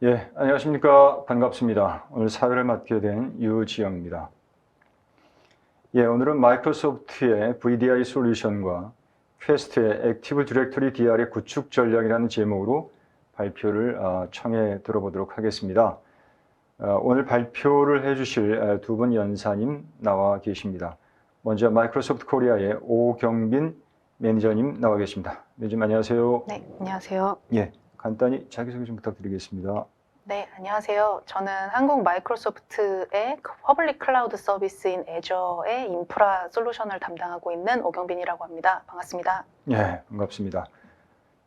예, 안녕하십니까. 반갑습니다. 오늘 사회를 맡게 된 유지영입니다. 예, 오늘은 마이크로소프트의 VDI 솔루션과 퀘스트의 액티브 디렉토리 DR의 구축 전략이라는 제목으로 발표를 청해 들어보도록 하겠습니다. 오늘 발표를 해주실 두 분 연사님 나와 계십니다. 먼저 마이크로소프트 코리아의 오경빈 매니저님 나와 계십니다. 매니저님 안녕하세요. 네, 안녕하세요. 예, 간단히 자기소개 좀 부탁드리겠습니다. 네, 안녕하세요. 저는 한국 마이크로소프트의 퍼블릭 클라우드 서비스인 애저의 인프라 솔루션을 담당하고 있는 오경빈이라고 합니다. 반갑습니다. 예, 반갑습니다.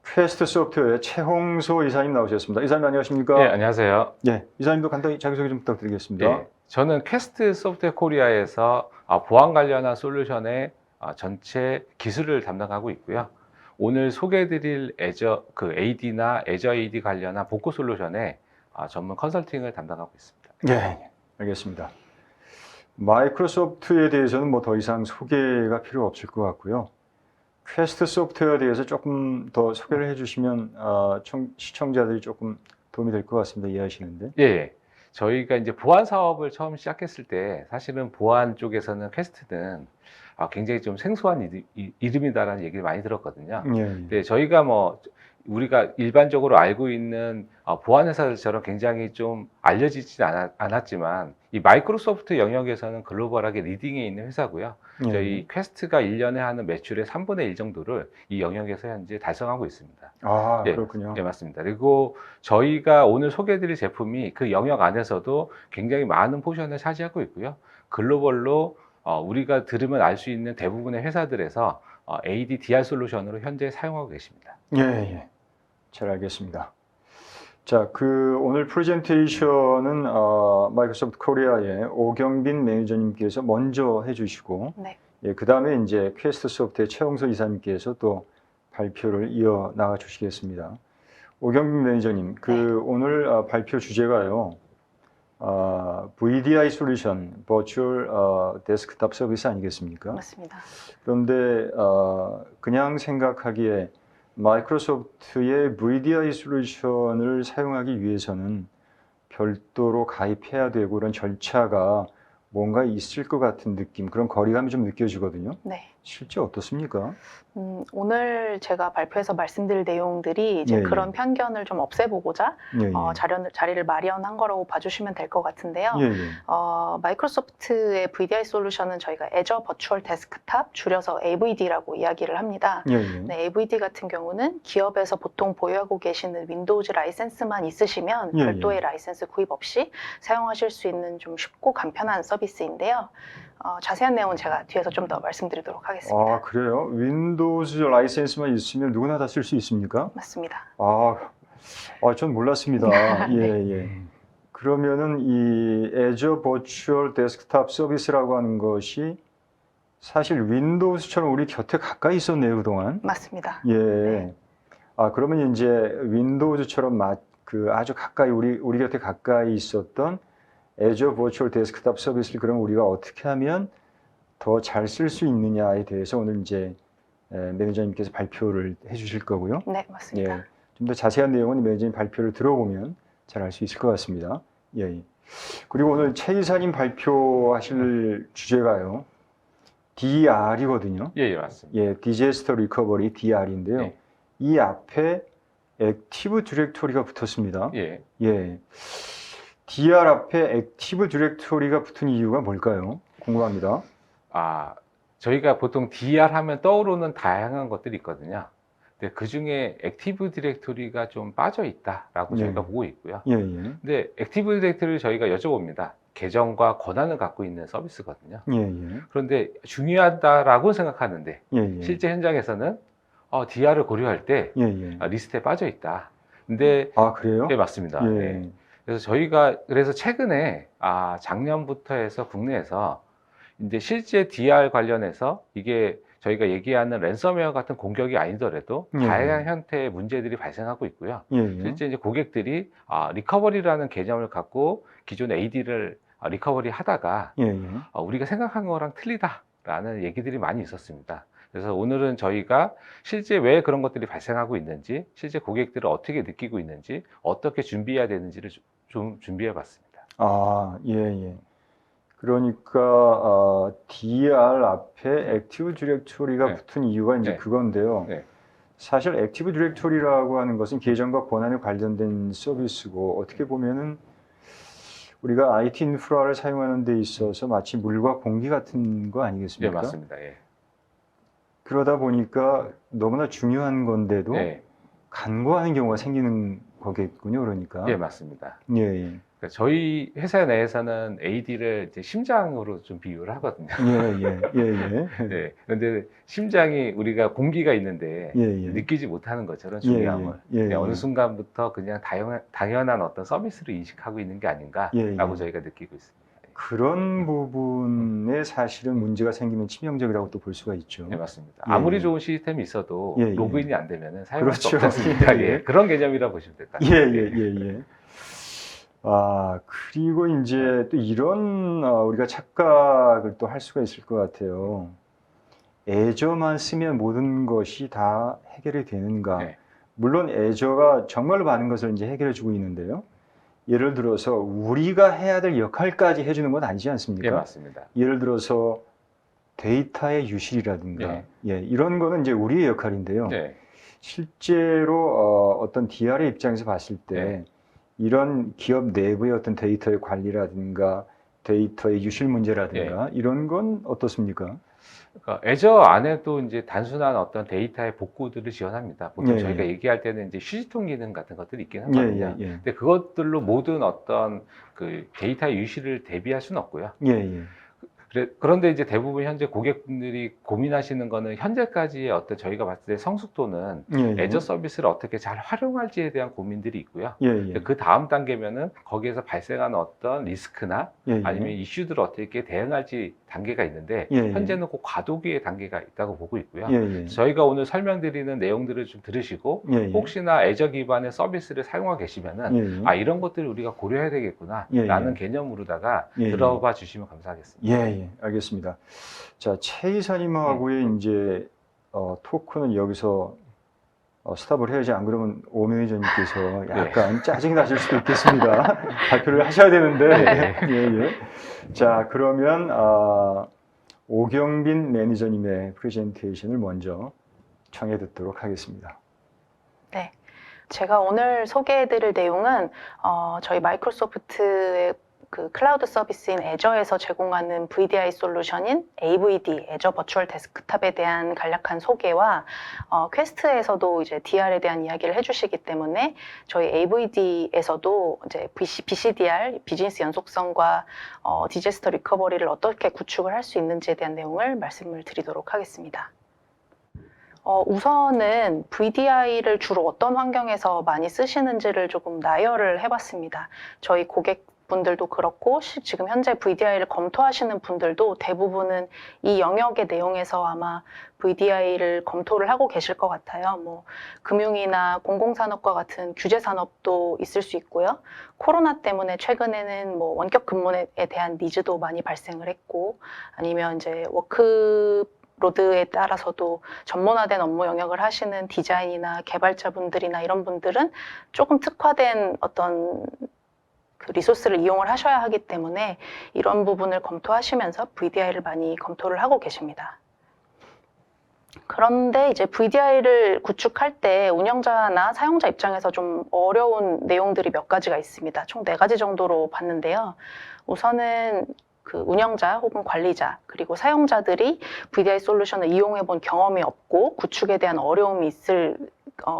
퀘스트 소프트웨어의 최홍소 이사님 나오셨습니다. 이사님 안녕하십니까? 네, 안녕하세요. 예, 이사님도 간단히 자기소개 좀 부탁드리겠습니다. 네, 저는 퀘스트 소프트웨어 코리아에서 보안 관련한 솔루션의 전체 기술을 담당하고 있고요. 오늘 소개해드릴 애저 AD나 애저 AD 관련한 복구 솔루션의 전문 컨설팅을 담당하고 있습니다. 예, 알겠습니다. 마이크로소프트에 대해서는 뭐 더 이상 소개가 필요 없을 것 같고요. 퀘스트 소프트웨어에 대해서 조금 더 소개를 해주시면 시청자들이 조금 도움이 될 것 같습니다. 이해하시는데. 예, 저희가 이제 보안 사업을 처음 시작했을 때 사실은 보안 쪽에서는 퀘스트는 굉장히 좀 생소한 이름이다라는 얘기를 많이 들었거든요. 예, 예. 근데 저희가 우리가 일반적으로 알고 있는 보안 회사들처럼 굉장히 좀 알려지지 않았지만 이 마이크로소프트 영역에서는 글로벌하게 리딩에 있는 회사고요. 예. 저희 퀘스트가 1년에 하는 매출의 3분의 1 정도를 이 영역에서 현재 달성하고 있습니다. 아, 예, 그렇군요. 예, 맞습니다. 그리고 저희가 오늘 소개해드릴 제품이 그 영역 안에서도 굉장히 많은 포션을 차지하고 있고요. 글로벌로 우리가 들으면 알 수 있는 대부분의 회사들에서 AD DR 솔루션으로 현재 사용하고 계십니다. 예, 예. 잘 알겠습니다. 자, 오늘 프레젠테이션은 마이크로소프트 코리아의 오경빈 매니저님께서 먼저 해주시고, 네, 예, 그 다음에 이제 퀘스트 소프트의 최홍서 이사님께서 또 발표를 이어 나가 주시겠습니다. 오경빈 매니저님, 오늘 발표 주제가요, VDI 솔루션, 버추얼 데스크탑 서비스 아니겠습니까? 맞습니다. 그런데 그냥 생각하기에 마이크로소프트의 VDI 솔루션을 사용하기 위해서는 별도로 가입해야 되고 그런 절차가 뭔가 있을 것 같은 느낌, 그런 거리감이 좀 느껴지거든요. 네. 실제 어떻습니까? 오늘 제가 발표해서 말씀드릴 내용들이 이제 예, 예. 그런 편견을 좀 없애보고자 예, 예. 자리를 마련한 거라고 봐주시면 될 것 같은데요. 예, 예. 마이크로소프트의 VDI 솔루션은 저희가 애저 버추얼 데스크탑, 줄여서 AVD라고 이야기를 합니다. 예, 예. 네, AVD 같은 경우는 기업에서 보통 보유하고 계시는 윈도우즈 라이센스만 있으시면 예, 별도의 예. 라이센스 구입 없이 사용하실 수 있는 좀 쉽고 간편한 서비스인데요. 자세한 내용은 제가 뒤에서 좀 더 말씀드리도록 하겠습니다. 아, 그래요? 윈도우즈 라이센스만 있으면 누구나 다 쓸 수 있습니까? 맞습니다. 전 몰랐습니다. 예, 예. 그러면은 이 애저 버추얼 데스크탑 서비스라고 하는 것이 사실 윈도우즈처럼 우리 곁에 가까이 있었네요, 그동안. 맞습니다. 예. 네. 그러면 이제 윈도우즈처럼 아주 가까이 우리 곁에 가까이 있었던 애저 버추얼 데스크탑 서비스를 그럼 우리가 어떻게 하면 더 잘 쓸 수 있느냐에 대해서 오늘 이제 매니저님께서 발표를 해 주실 거고요. 네, 맞습니다. 예. 좀 더 자세한 내용은 매니저님 발표를 들어보면 잘 알 수 있을 것 같습니다. 예. 예. 그리고 오늘 최 이사님 발표하실 주제가요. DR이거든요. 예, 예, 맞습니다. 예, 디제스터 리커버리 DR인데요. 예. 이 앞에 액티브 디렉토리가 붙었습니다. 예. 예. DR 앞에 액티브 디렉토리가 붙은 이유가 뭘까요? 궁금합니다. 저희가 보통 DR 하면 떠오르는 다양한 것들이 있거든요. 근데 그 중에 액티브 디렉토리가 좀 빠져 있다라고 예. 저희가 보고 있고요. 예, 예. 근데 액티브 디렉토리를 저희가 여쭤봅니다. 계정과 권한을 갖고 있는 서비스거든요. 예, 예. 그런데 중요하다라고 생각하는데 예, 예. 실제 현장에서는 DR을 고려할 때 예, 예. 리스트에 빠져 있다. 근데 그래요? 네, 맞습니다. 예. 네. 그래서 저희가 최근에 작년부터 해서 국내에서 이제 실제 DR 관련해서 이게 저희가 얘기하는 랜섬웨어 같은 공격이 아니더라도 예. 다양한 형태의 문제들이 발생하고 있고요. 예, 예. 실제 이제 고객들이 리커버리라는 개념을 갖고 기존 AD를 리커버리 하다가 예, 예. 우리가 생각한 거랑 틀리다 라는 얘기들이 많이 있었습니다. 그래서 오늘은 저희가 실제 왜 그런 것들이 발생하고 있는지, 실제 고객들을 어떻게 느끼고 있는지, 어떻게 준비해야 되는지를 좀 준비해 봤습니다. 아, 예, 예. 그러니까 DR 앞에 액티브 디렉토리가 네. 붙은 이유가 이제 네. 그건데요. 네. 사실 액티브 디렉토리라고 하는 것은 계정과 권한에 관련된 서비스고 어떻게 보면은 우리가 IT 인프라를 사용하는 데 있어서 마치 물과 공기 같은 거 네, 아니겠습니까? 맞습니다. 예. 그러다 보니까 너무나 중요한 건데도 네. 간과하는 경우가 생기는 거겠군요. 그러니까. 예, 맞습니다. 예, 예. 그러니까 저희 회사 내에서는 AD를 이제 심장으로 좀 비유를 하거든요. 예, 예, 예, 예. 네. 그런데 심장이 우리가 공기가 있는데 예, 예. 느끼지 못하는 것처럼 예, 중요함을 예, 예, 그냥 어느 예. 순간부터 그냥 당연한 어떤 서비스를 인식하고 있는 게 아닌가라고 예, 예. 저희가 느끼고 있습니다. 그런 부분에 사실은 문제가 생기면 치명적이라고 또 볼 수가 있죠. 네, 맞습니다. 예, 아무리 예. 좋은 시스템이 있어도 예, 예. 로그인이 안 되면 사용할 수 그렇죠. 없지 않습니까? 예, 예. 예, 그런 개념이라 보시면 될 것 예, 같아요. 예, 예, 예. 아, 그리고 이제 또 이런 우리가 착각을 또 할 수가 있을 것 같아요. 애저만 쓰면 모든 것이 다 해결이 되는가? 네. 물론 애저가 정말로 많은 것을 이제 해결해 주고 있는데요. 예를 들어서 우리가 해야 될 역할까지 해주는 건 아니지 않습니까? 예, 맞습니다. 예를 들어서 데이터의 유실이라든가 네. 예, 이런 거는 이제 우리의 역할인데요. 네. 실제로 어떤 DR의 입장에서 봤을 때 네. 이런 기업 내부의 어떤 데이터의 관리라든가 데이터의 유실 문제라든가 이런 건 어떻습니까? 그러니까 애저 안에도 이제 단순한 어떤 데이터의 복구들을 지원합니다. 보통 예, 저희가 예. 얘기할 때는 이제 휴지통 기능 같은 것들이 있긴 예, 하거든요. 예, 예. 근데 그것들로 모든 어떤 그 데이터 유실을 대비할 수는 없고요. 예, 예. 그런데 이제 대부분 현재 고객분들이 고민하시는 거는 현재까지의 어떤 저희가 봤을 때 성숙도는 예, 예. 애저 서비스를 어떻게 잘 활용할지에 대한 고민들이 있고요. 예, 예. 그 다음 단계면은 거기에서 발생하는 어떤 리스크나 예, 예. 아니면 이슈들을 어떻게 대응할지 단계가 있는데 예, 예. 현재는 그 과도기의 단계가 있다고 보고 있고요. 예, 예. 저희가 오늘 설명드리는 내용들을 좀 들으시고 예, 예. 혹시나 애저 기반의 서비스를 사용하고 계시면은 예, 예. 아 이런 것들을 우리가 고려해야 되겠구나 예, 예. 라는 개념으로다가 예, 예. 들어봐 주시면 감사하겠습니다. 예, 예, 알겠습니다. 자, 최 이사님하고의 이제 토크는 여기서 스탑을 해야지 안 그러면 오 매니저님께서 약간 짜증이 나실 수도 있겠습니다. 발표를 하셔야 되는데. 예, 예. 자, 그러면 오경빈 매니저님의 프레젠테이션을 먼저 청해 듣도록 하겠습니다. 네. 제가 오늘 소개해드릴 내용은 저희 마이크로소프트의 그 클라우드 서비스인 애저에서 제공하는 VDI 솔루션인 AVD, 애저 버추얼 데스크탑에 대한 간략한 소개와 퀘스트에서도 이제 DR에 대한 이야기를 해주시기 때문에 저희 AVD에서도 이제 BCDR, 비즈니스 연속성과 디자스터 리커버리를 어떻게 구축을 할 수 있는지에 대한 내용을 말씀을 드리도록 하겠습니다. 우선은 VDI를 주로 어떤 환경에서 많이 쓰시는지를 조금 나열을 해봤습니다. 저희 고객분들도 그렇고 지금 현재 VDI를 검토하시는 분들도 대부분은 이 영역의 내용에서 아마 VDI를 검토를 하고 계실 것 같아요. 뭐 금융이나 공공산업과 같은 규제 산업도 있을 수 있고요. 코로나 때문에 최근에는 뭐 원격 근무에 대한 니즈도 많이 발생을 했고, 아니면 이제 로드에 따라서도 전문화된 업무 영역을 하시는 디자인이나 개발자분들이나 이런 분들은 조금 특화된 어떤 그 리소스를 이용을 하셔야 하기 때문에 이런 부분을 검토하시면서 VDI를 많이 검토를 하고 계십니다. 그런데 이제 VDI를 구축할 때 운영자나 사용자 입장에서 좀 어려운 내용들이 몇 가지가 있습니다. 총 4가지 정도로 봤는데요. 우선은 그 운영자 혹은 관리자 그리고 사용자들이 VDI 솔루션을 이용해 본 경험이 없고 구축에 대한 어려움이 있을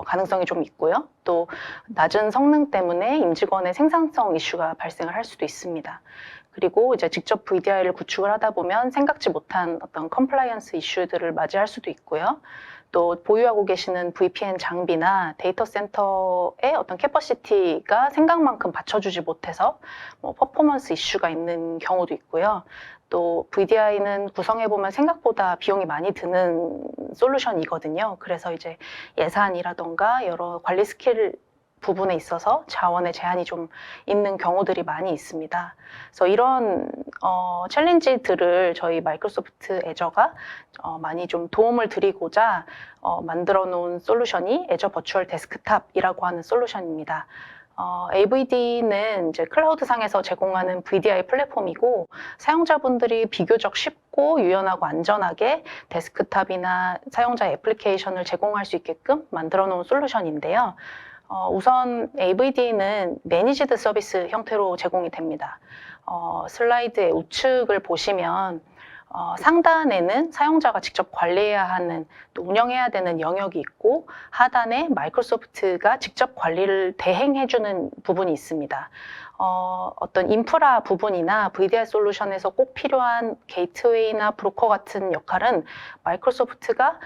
가능성이 좀 있고요. 또 낮은 성능 때문에 임직원의 생산성 이슈가 발생을 할 수도 있습니다. 그리고 이제 직접 VDI를 구축을 하다 보면 생각지 못한 어떤 컴플라이언스 이슈들을 맞이할 수도 있고요. 또 보유하고 계시는 VPN 장비나 데이터 센터의 어떤 캐퍼시티가 생각만큼 받쳐주지 못해서 뭐 퍼포먼스 이슈가 있는 경우도 있고요. 또 VDI는 구성해보면 생각보다 비용이 많이 드는 솔루션이거든요. 그래서 이제 예산이라던가 여러 관리 스킬들이 부분에 있어서 자원의 제한이 좀 있는 경우들이 많이 있습니다. 그래서 이런 챌린지들을 저희 마이크로소프트 애저가 많이 좀 도움을 드리고자 만들어 놓은 솔루션이 애저 버추얼 데스크탑이라고 하는 솔루션입니다. AVD는 이제 클라우드 상에서 제공하는 VDI 플랫폼이고 사용자분들이 비교적 쉽고 유연하고 안전하게 데스크탑이나 사용자 애플리케이션을 제공할 수 있게끔 만들어 놓은 솔루션인데요. 우선 AVD는 매니지드 서비스 형태로 제공이 됩니다. 슬라이드의 우측을 보시면 상단에는 사용자가 직접 관리해야 하는 또 운영해야 되는 영역이 있고 하단에 마이크로소프트가 직접 관리를 대행해주는 부분이 있습니다. 어떤 인프라 부분이나 VDI 솔루션에서 꼭 필요한 게이트웨이나 브로커 같은 역할은 마이크로소프트가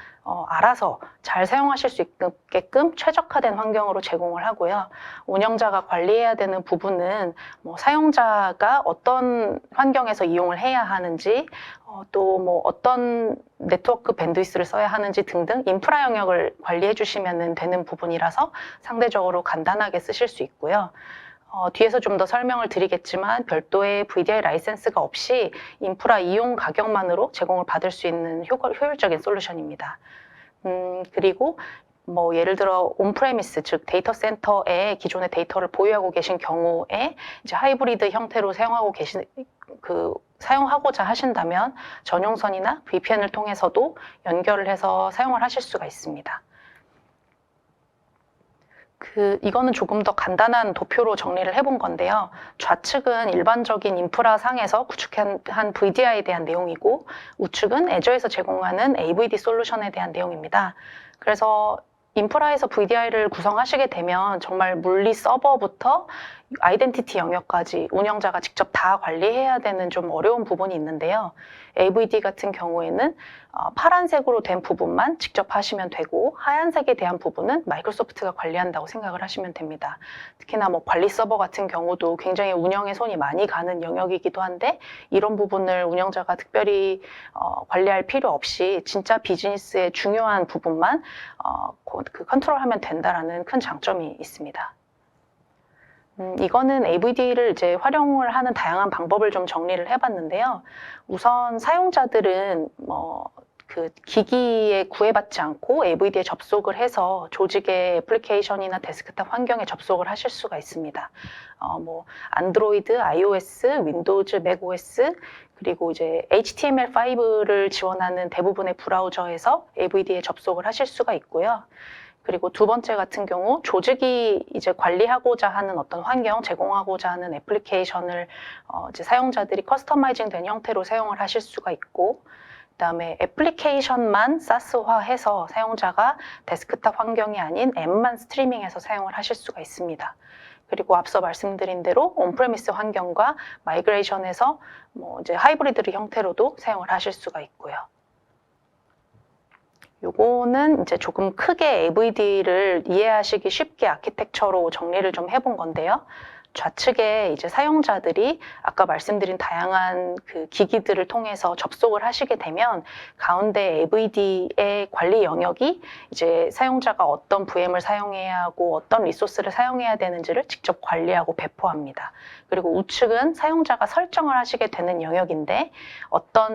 알아서 잘 사용하실 수 있게끔 최적화된 환경으로 제공을 하고요. 운영자가 관리해야 되는 부분은 사용자가 어떤 환경에서 이용을 해야 하는지 또 어떤 네트워크 밴드위스를 써야 하는지 등등 인프라 영역을 관리해 주시면 되는 부분이라서 상대적으로 간단하게 쓰실 수 있고요. 뒤에서 좀 더 설명을 드리겠지만 별도의 VDI 라이센스가 없이 인프라 이용 가격만으로 제공을 받을 수 있는 효율적인 솔루션입니다. 그리고 예를 들어 온프레미스 즉 데이터 센터에 기존의 데이터를 보유하고 계신 경우에 이제 하이브리드 형태로 사용하고자 하신다면 전용선이나 VPN을 통해서도 연결을 해서 사용을 하실 수가 있습니다. 이거는 조금 더 간단한 도표로 정리를 해본 건데요. 좌측은 일반적인 인프라 상에서 구축한 VDI에 대한 내용이고 우측은 애저에서 제공하는 AVD 솔루션에 대한 내용입니다. 그래서 인프라에서 VDI를 구성하시게 되면 정말 물리 서버부터 아이덴티티 영역까지 운영자가 직접 다 관리해야 되는 좀 어려운 부분이 있는데요. AVD 같은 경우에는 파란색으로 된 부분만 직접 하시면 되고 하얀색에 대한 부분은 마이크로소프트가 관리한다고 생각을 하시면 됩니다. 특히나 관리 서버 같은 경우도 굉장히 운영에 손이 많이 가는 영역이기도 한데 이런 부분을 운영자가 특별히 관리할 필요 없이 진짜 비즈니스의 중요한 부분만 컨트롤하면 된다라는 큰 장점이 있습니다. 이거는 AVD를 이제 활용을 하는 다양한 방법을 좀 정리를 해봤는데요. 우선 사용자들은 기기에 구애받지 않고 AVD에 접속을 해서 조직의 애플리케이션이나 데스크탑 환경에 접속을 하실 수가 있습니다. 안드로이드, iOS, 윈도우즈, 맥OS 그리고 이제 HTML5를 지원하는 대부분의 브라우저에서 AVD에 접속을 하실 수가 있고요. 그리고 두 번째 같은 경우 조직이 이제 관리하고자 하는 어떤 환경, 제공하고자 하는 애플리케이션을 이제 사용자들이 커스터마이징 된 형태로 사용을 하실 수가 있고 그다음에 애플리케이션만 사스화해서 사용자가 데스크탑 환경이 아닌 앱만 스트리밍해서 사용을 하실 수가 있습니다. 그리고 앞서 말씀드린 대로 온프레미스 환경과 마이그레이션에서 이제 하이브리드 형태로도 사용을 하실 수가 있고요. 요거는 이제 조금 크게 AVD를 이해하시기 쉽게 아키텍처로 정리를 좀 해본 건데요. 좌측에 이제 사용자들이 아까 말씀드린 다양한 기기들을 통해서 접속을 하시게 되면 가운데 AVD의 관리 영역이 이제 사용자가 어떤 VM을 사용해야 하고 어떤 리소스를 사용해야 되는지를 직접 관리하고 배포합니다. 그리고 우측은 사용자가 설정을 하시게 되는 영역인데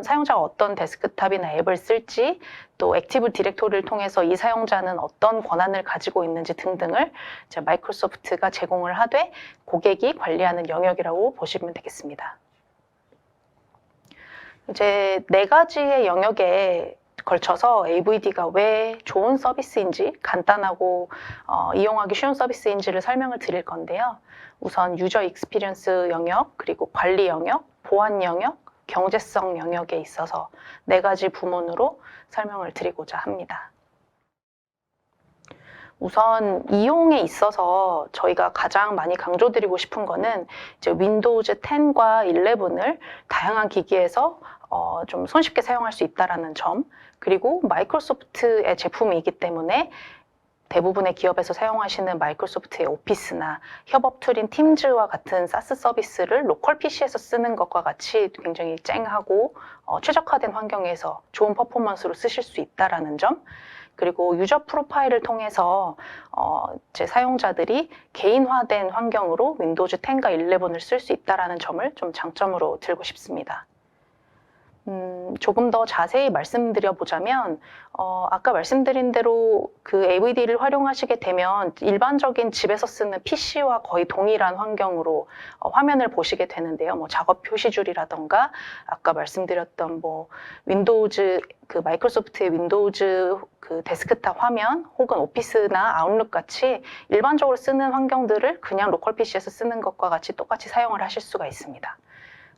사용자가 어떤 데스크탑이나 앱을 쓸지 또 액티브 디렉토리를 통해서 이 사용자는 어떤 권한을 가지고 있는지 등등을 이제 마이크로소프트가 제공을 하되 고객이 관리하는 영역이라고 보시면 되겠습니다. 이제 4가지의 영역에 걸쳐서 AVD가 왜 좋은 서비스인지 간단하고 이용하기 쉬운 서비스인지를 설명을 드릴 건데요. 우선 유저 익스피리언스 영역, 그리고 관리 영역, 보안 영역, 경제성 영역에 있어서 4가지 부문으로 설명을 드리고자 합니다. 우선 이용에 있어서 저희가 가장 많이 강조드리고 싶은 거는 이제 윈도우즈 10과 11을 다양한 기기에서 좀 손쉽게 사용할 수 있다는 점, 그리고 마이크로소프트의 제품이기 때문에 대부분의 기업에서 사용하시는 마이크로소프트의 오피스나 협업 툴인 팀즈와 같은 사스 서비스를 로컬 PC에서 쓰는 것과 같이 굉장히 쨍하고 최적화된 환경에서 좋은 퍼포먼스로 쓰실 수 있다는 점, 그리고 유저 프로파일을 통해서 제 사용자들이 개인화된 환경으로 윈도우즈 10과 11을 쓸 수 있다는 점을 좀 장점으로 들고 싶습니다. 조금 더 자세히 말씀드려보자면 아까 말씀드린 대로 그 AVD를 활용하시게 되면 일반적인 집에서 쓰는 PC와 거의 동일한 환경으로 화면을 보시게 되는데요. 뭐 작업 표시줄이라던가 아까 말씀드렸던 뭐 윈도우즈 그 마이크로소프트의 윈도우즈 그 데스크탑 화면 혹은 오피스나 아웃룩 같이 일반적으로 쓰는 환경들을 그냥 로컬 PC에서 쓰는 것과 같이 똑같이 사용을 하실 수가 있습니다.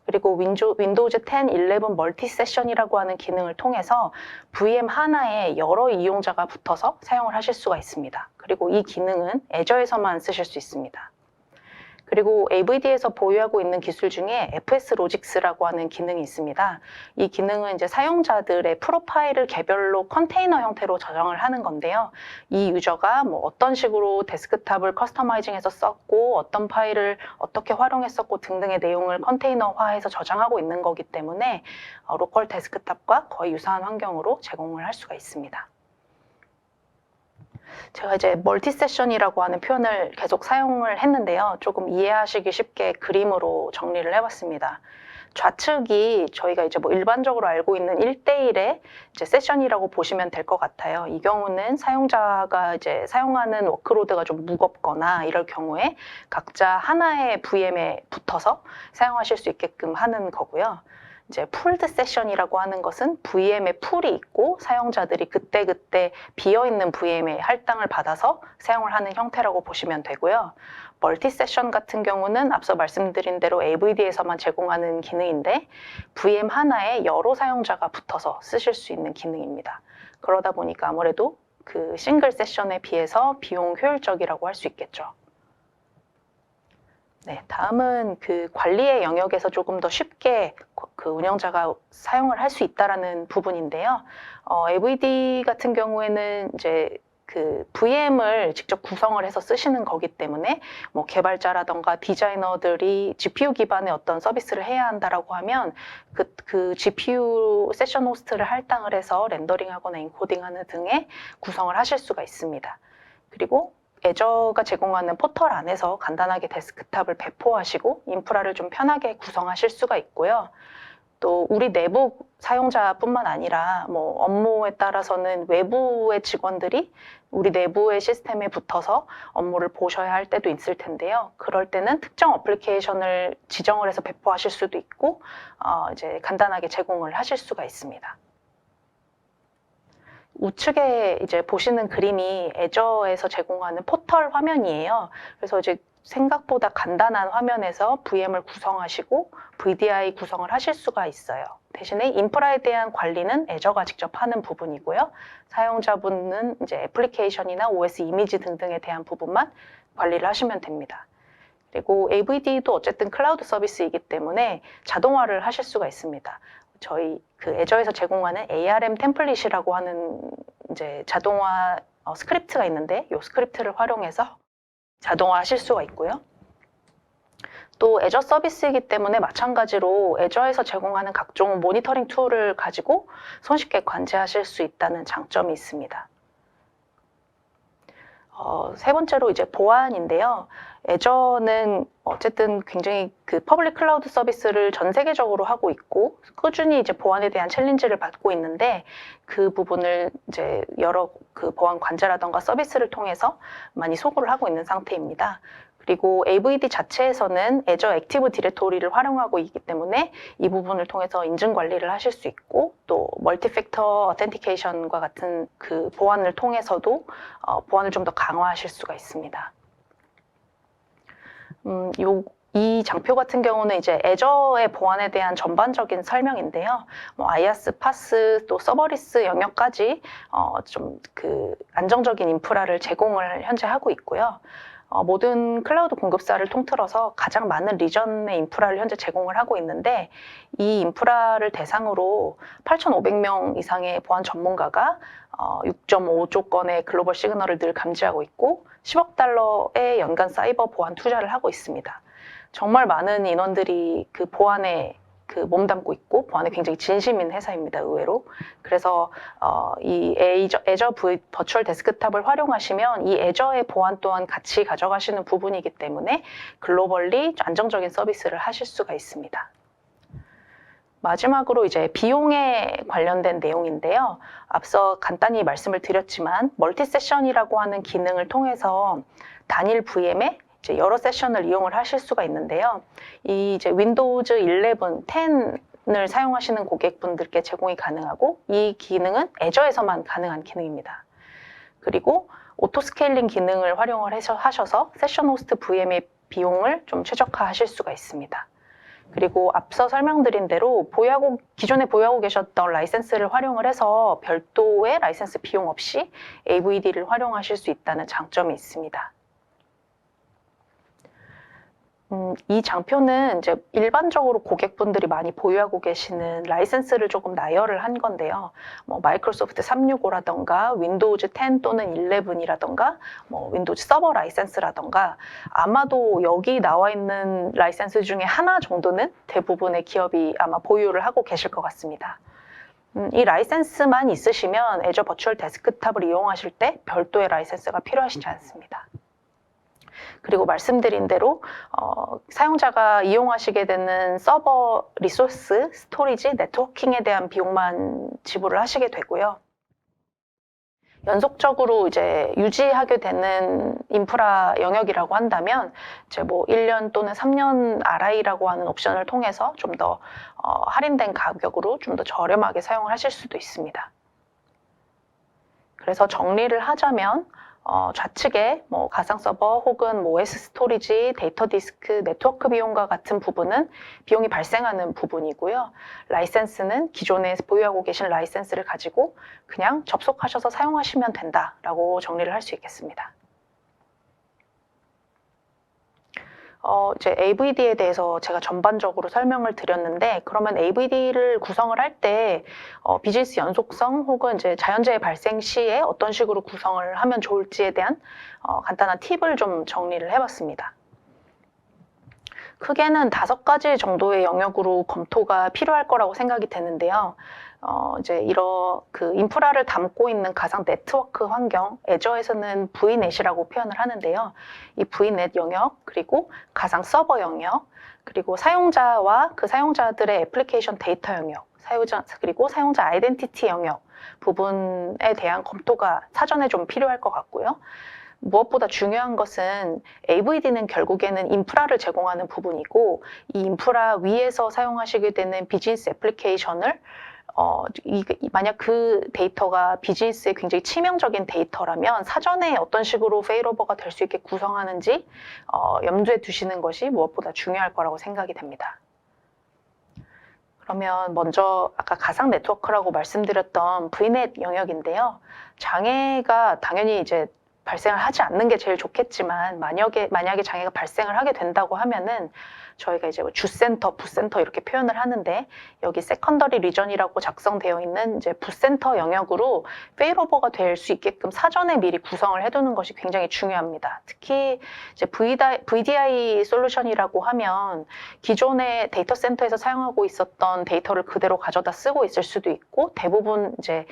그리고 윈도우즈 10, 11 멀티 세션이라고 하는 기능을 통해서 VM 하나에 여러 이용자가 붙어서 사용을 하실 수가 있습니다. 그리고 이 기능은 애저에서만 쓰실 수 있습니다. 그리고 AVD에서 보유하고 있는 기술 중에 FS 로직스라고 하는 기능이 있습니다. 이 기능은 이제 사용자들의 프로파일을 개별로 컨테이너 형태로 저장을 하는 건데요. 이 유저가 뭐 어떤 식으로 데스크탑을 커스터마이징해서 썼고 어떤 파일을 어떻게 활용했었고 등등의 내용을 컨테이너화해서 저장하고 있는 거기 때문에 로컬 데스크탑과 거의 유사한 환경으로 제공을 할 수가 있습니다. 제가 이제 멀티 세션이라고 하는 표현을 계속 사용을 했는데요. 조금 이해하시기 쉽게 그림으로 정리를 해봤습니다. 좌측이 저희가 이제 뭐 일반적으로 알고 있는 1대1의 이제 세션이라고 보시면 될 것 같아요. 이 경우는 사용자가 이제 사용하는 워크로드가 좀 무겁거나 이럴 경우에 각자 하나의 VM에 붙어서 사용하실 수 있게끔 하는 거고요. 이제 풀드 세션이라고 하는 것은 VM에 풀이 있고 사용자들이 그때그때 비어있는 VM에 할당을 받아서 사용을 하는 형태라고 보시면 되고요. 멀티 세션 같은 경우는 앞서 말씀드린 대로 AVD에서만 제공하는 기능인데 VM 하나에 여러 사용자가 붙어서 쓰실 수 있는 기능입니다. 그러다 보니까 아무래도 그 싱글 세션에 비해서 비용 효율적이라고 할 수 있겠죠. 네, 다음은 그 관리의 영역에서 조금 더 쉽게 그 운영자가 사용을 할 수 있다라는 부분인데요. AVD 같은 경우에는 이제 그 VM을 직접 구성을 해서 쓰시는 거기 때문에 뭐 개발자라던가 디자이너들이 GPU 기반의 어떤 서비스를 해야 한다라고 하면 그 GPU 세션 호스트를 할당을 해서 렌더링하거나 인코딩하는 등의 구성을 하실 수가 있습니다. 그리고 애저가 제공하는 포털 안에서 간단하게 데스크탑을 배포하시고 인프라를 좀 편하게 구성하실 수가 있고요. 또 우리 내부 사용자뿐만 아니라 뭐 업무에 따라서는 외부의 직원들이 우리 내부의 시스템에 붙어서 업무를 보셔야 할 때도 있을 텐데요. 그럴 때는 특정 어플리케이션을 지정을 해서 배포하실 수도 있고 이제 간단하게 제공을 하실 수가 있습니다. 우측에 이제 보시는 그림이 애저에서 제공하는 포털 화면이에요. 그래서 이제 생각보다 간단한 화면에서 VM을 구성하시고 VDI 구성을 하실 수가 있어요. 대신에 인프라에 대한 관리는 애저가 직접 하는 부분이고요. 사용자분은 이제 애플리케이션이나 OS 이미지 등등에 대한 부분만 관리를 하시면 됩니다. 그리고 AVD도 어쨌든 클라우드 서비스이기 때문에 자동화를 하실 수가 있습니다. 저희 그 애저에서 제공하는 ARM 템플릿이라고 하는 이제 자동화 스크립트가 있는데 이 스크립트를 활용해서 자동화하실 수가 있고요. 또 애저 서비스이기 때문에 마찬가지로 애저에서 제공하는 각종 모니터링 툴을 가지고 손쉽게 관제하실 수 있다는 장점이 있습니다. 세 번째로 이제 보안인데요. 애저는 어쨌든 굉장히 그 퍼블릭 클라우드 서비스를 전 세계적으로 하고 있고 꾸준히 이제 보안에 대한 챌린지를 받고 있는데 그 부분을 이제 여러 그 보안 관제라던가 서비스를 통해서 많이 소구를 하고 있는 상태입니다. 그리고 AVD 자체에서는 애저 액티브 디렉토리를 활용하고 있기 때문에 이 부분을 통해서 인증 관리를 하실 수 있고 또 멀티팩터 어텐티케이션과 같은 그 보안을 통해서도 보안을 좀 더 강화하실 수가 있습니다. 이 장표 같은 경우는 이제 애저의 보안에 대한 전반적인 설명인데요. 뭐 IaaS, PaaS, 또 서버리스 영역까지 좀 그 안정적인 인프라를 제공을 현재 하고 있고요. 모든 클라우드 공급사를 통틀어서 가장 많은 리전의 인프라를 현재 제공을 하고 있는데, 이 인프라를 대상으로 8,500명 이상의 보안 전문가가 6.5조 건의 글로벌 시그널을 늘 감지하고 있고 10억 달러의 연간 사이버 보안 투자를 하고 있습니다. 정말 많은 인원들이 그 보안에 몸담고 있고 보안에 굉장히 진심인 회사입니다, 의외로. 그래서 이 애저 버추얼 데스크탑을 활용하시면 이 애저의 보안 또한 같이 가져가시는 부분이기 때문에 글로벌리 안정적인 서비스를 하실 수가 있습니다. 마지막으로 이제 비용에 관련된 내용인데요. 앞서 간단히 말씀을 드렸지만 멀티 세션이라고 하는 기능을 통해서 단일 VM에 이제 여러 세션을 이용을 하실 수가 있는데요. 이 이제 윈도우즈 11, 10을 사용하시는 고객분들께 제공이 가능하고, 이 기능은 애저에서만 가능한 기능입니다. 그리고 오토 스케일링 기능을 활용을 하셔서 세션 호스트 VM의 비용을 좀 최적화하실 수가 있습니다. 그리고 앞서 설명드린 대로 기존에 보유하고 계셨던 라이센스를 활용을 해서 별도의 라이센스 비용 없이 AVD를 활용하실 수 있다는 장점이 있습니다. 이 장표는 이제 일반적으로 고객분들이 많이 보유하고 계시는 라이센스를 조금 나열을 한 건데요. 마이크로소프트 365라던가 윈도우즈 10 또는 11이라던가 윈도우즈 서버 라이센스라던가, 아마도 여기 나와 있는 라이센스 중에 하나 정도는 대부분의 기업이 아마 보유를 하고 계실 것 같습니다. 이 라이센스만 있으시면 애저 버추얼 데스크탑을 이용하실 때 별도의 라이센스가 필요하시지 않습니다. 그리고 말씀드린 대로 사용자가 이용하시게 되는 서버 리소스, 스토리지, 네트워킹에 대한 비용만 지불을 하시게 되고요. 연속적으로 이제 유지하게 되는 인프라 영역이라고 한다면 이제 1년 또는 3년 RI라고 하는 옵션을 통해서 좀 더 할인된 가격으로 좀 더 저렴하게 사용을 하실 수도 있습니다. 그래서 정리를 하자면 좌측에 가상 서버 혹은 OS 스토리지, 데이터 디스크, 네트워크 비용과 같은 부분은 비용이 발생하는 부분이고요. 라이센스는 기존에 보유하고 계신 라이센스를 가지고 그냥 접속하셔서 사용하시면 된다라고 정리를 할 수 있겠습니다. 이제 AVD에 대해서 제가 전반적으로 설명을 드렸는데, 그러면 AVD를 구성을 할 때 비즈니스 연속성 혹은 이제 자연재해 발생 시에 어떤 식으로 구성을 하면 좋을지에 대한 간단한 팁을 좀 정리를 해봤습니다. 크게는 5가지 정도의 영역으로 검토가 필요할 거라고 생각이 되는데요. 이제 인프라를 담고 있는 가상 네트워크 환경, 애저에서는 VNet이라고 표현을 하는데요. 이 VNet 영역, 그리고 가상 서버 영역, 그리고 사용자와 그 사용자들의 애플리케이션 데이터 영역, 그리고 사용자 아이덴티티 영역 부분에 대한 검토가 사전에 좀 필요할 것 같고요. 무엇보다 중요한 것은 AVD는 결국에는 인프라를 제공하는 부분이고, 이 인프라 위에서 사용하시게 되는 비즈니스 애플리케이션을 만약 그 데이터가 비즈니스에 굉장히 치명적인 데이터라면 사전에 어떤 식으로 페일오버가 될 수 있게 구성하는지 염두에 두시는 것이 무엇보다 중요할 거라고 생각이 됩니다. 그러면 먼저 아까 가상 네트워크라고 말씀드렸던 VNet 영역인데요. 장애가 당연히 이제 발생을 하지 않는 게 제일 좋겠지만, 만약에 장애가 발생을 하게 된다고 하면은 저희가 이제 주센터, 부센터 이렇게 표현을 하는데, 여기 세컨더리 리전이라고 작성되어 있는 이제 부센터 영역으로 페일오버가 될 수 있게끔 사전에 미리 구성을 해두는 것이 굉장히 중요합니다. 특히 이제 VDI 솔루션이라고 하면 기존의 데이터 센터에서 사용하고 있었던 데이터를 그대로 가져다 쓰고 있을 수도 있고, 대부분 이제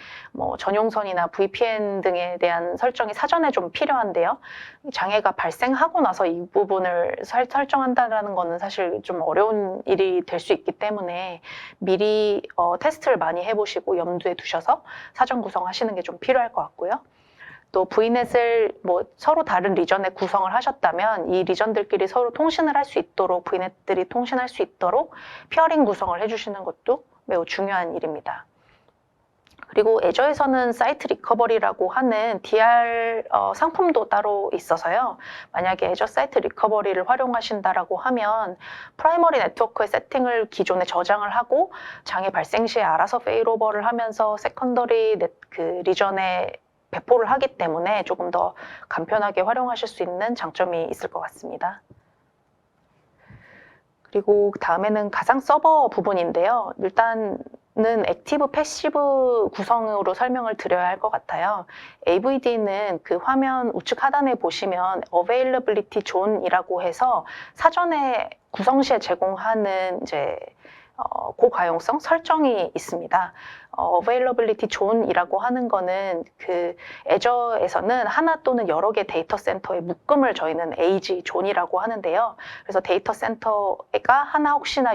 전용선이나 VPN 등에 대한 설정이 사전에 좀 필요한데요. 장애가 발생하고 나서 이 부분을 설정한다는 거는 사실 좀 어려운 일이 될 수 있기 때문에 미리 테스트를 많이 해보시고 염두에 두셔서 사전 구성하시는 게 좀 필요할 것 같고요. 또 VNet을 서로 다른 리전에 구성을 하셨다면 이 리전들끼리 서로 통신을 할 수 있도록, VNet들이 통신할 수 있도록 피어링 구성을 해주시는 것도 매우 중요한 일입니다. 그리고 애저에서는 사이트 리커버리라고 하는 DR 상품도 따로 있어서요. 만약에 애저 사이트 리커버리를 활용하신다라고 하면 프라이머리 네트워크의 세팅을 기존에 저장을 하고 장애 발생 시에 알아서 페일오버를 하면서 세컨더리 리전에 배포를 하기 때문에 조금 더 간편하게 활용하실 수 있는 장점이 있을 것 같습니다. 그리고 다음에는 가상 서버 부분인데요. 일단은 액티브 패시브 구성으로 설명을 드려야 할 것 같아요. AVD는 그 화면 우측 하단에 보시면 Availability Zone이라고 해서 사전에 구성 시에 제공하는 이제 고가용성 설정이 있습니다. Availability Zone이라고 하는 거는 그 애저에서는 하나 또는 여러 개 데이터 센터의 묶음을 저희는 AG 존이라고 하는데요. 그래서 데이터 센터가 하나 혹시나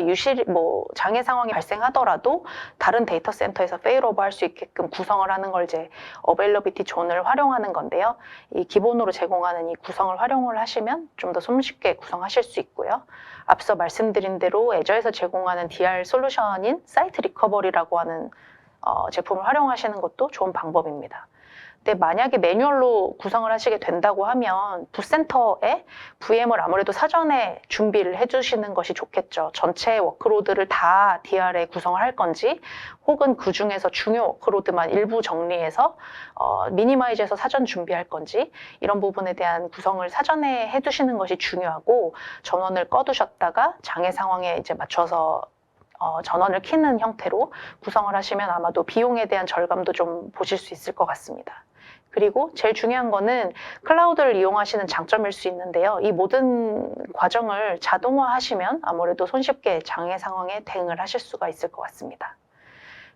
장애 상황이 발생하더라도 다른 데이터 센터에서 페일오버 할 수 있게끔 구성을 하는 걸 이제 Availability Zone을 활용하는 건데요. 이 기본으로 제공하는 이 구성을 활용을 하시면 좀 더 손쉽게 구성하실 수 있고요. 앞서 말씀드린 대로 애저에서 제공하는 DR 솔루션인 사이트 리커버리라고 하는 제품을 활용하시는 것도 좋은 방법입니다. 근데 만약에 매뉴얼로 구성을 하시게 된다고 하면 붓센터에 VM을 아무래도 사전에 준비를 해주시는 것이 좋겠죠. 전체 워크로드를 다 DR에 구성을 할 건지 혹은 그 중에서 중요 워크로드만 일부 정리해서 미니마이즈해서 사전 준비할 건지 이런 부분에 대한 구성을 사전에 해두시는 것이 중요하고 전원을 꺼두셨다가 장애 상황에 이제 맞춰서 전원을 켜는 형태로 구성을 하시면 아마도 비용에 대한 절감도 좀 보실 수 있을 것 같습니다. 그리고 제일 중요한 거는 클라우드를 이용하시는 장점일 수 있는데요. 이 모든 과정을 자동화하시면 아무래도 손쉽게 장애 상황에 대응을 하실 수가 있을 것 같습니다.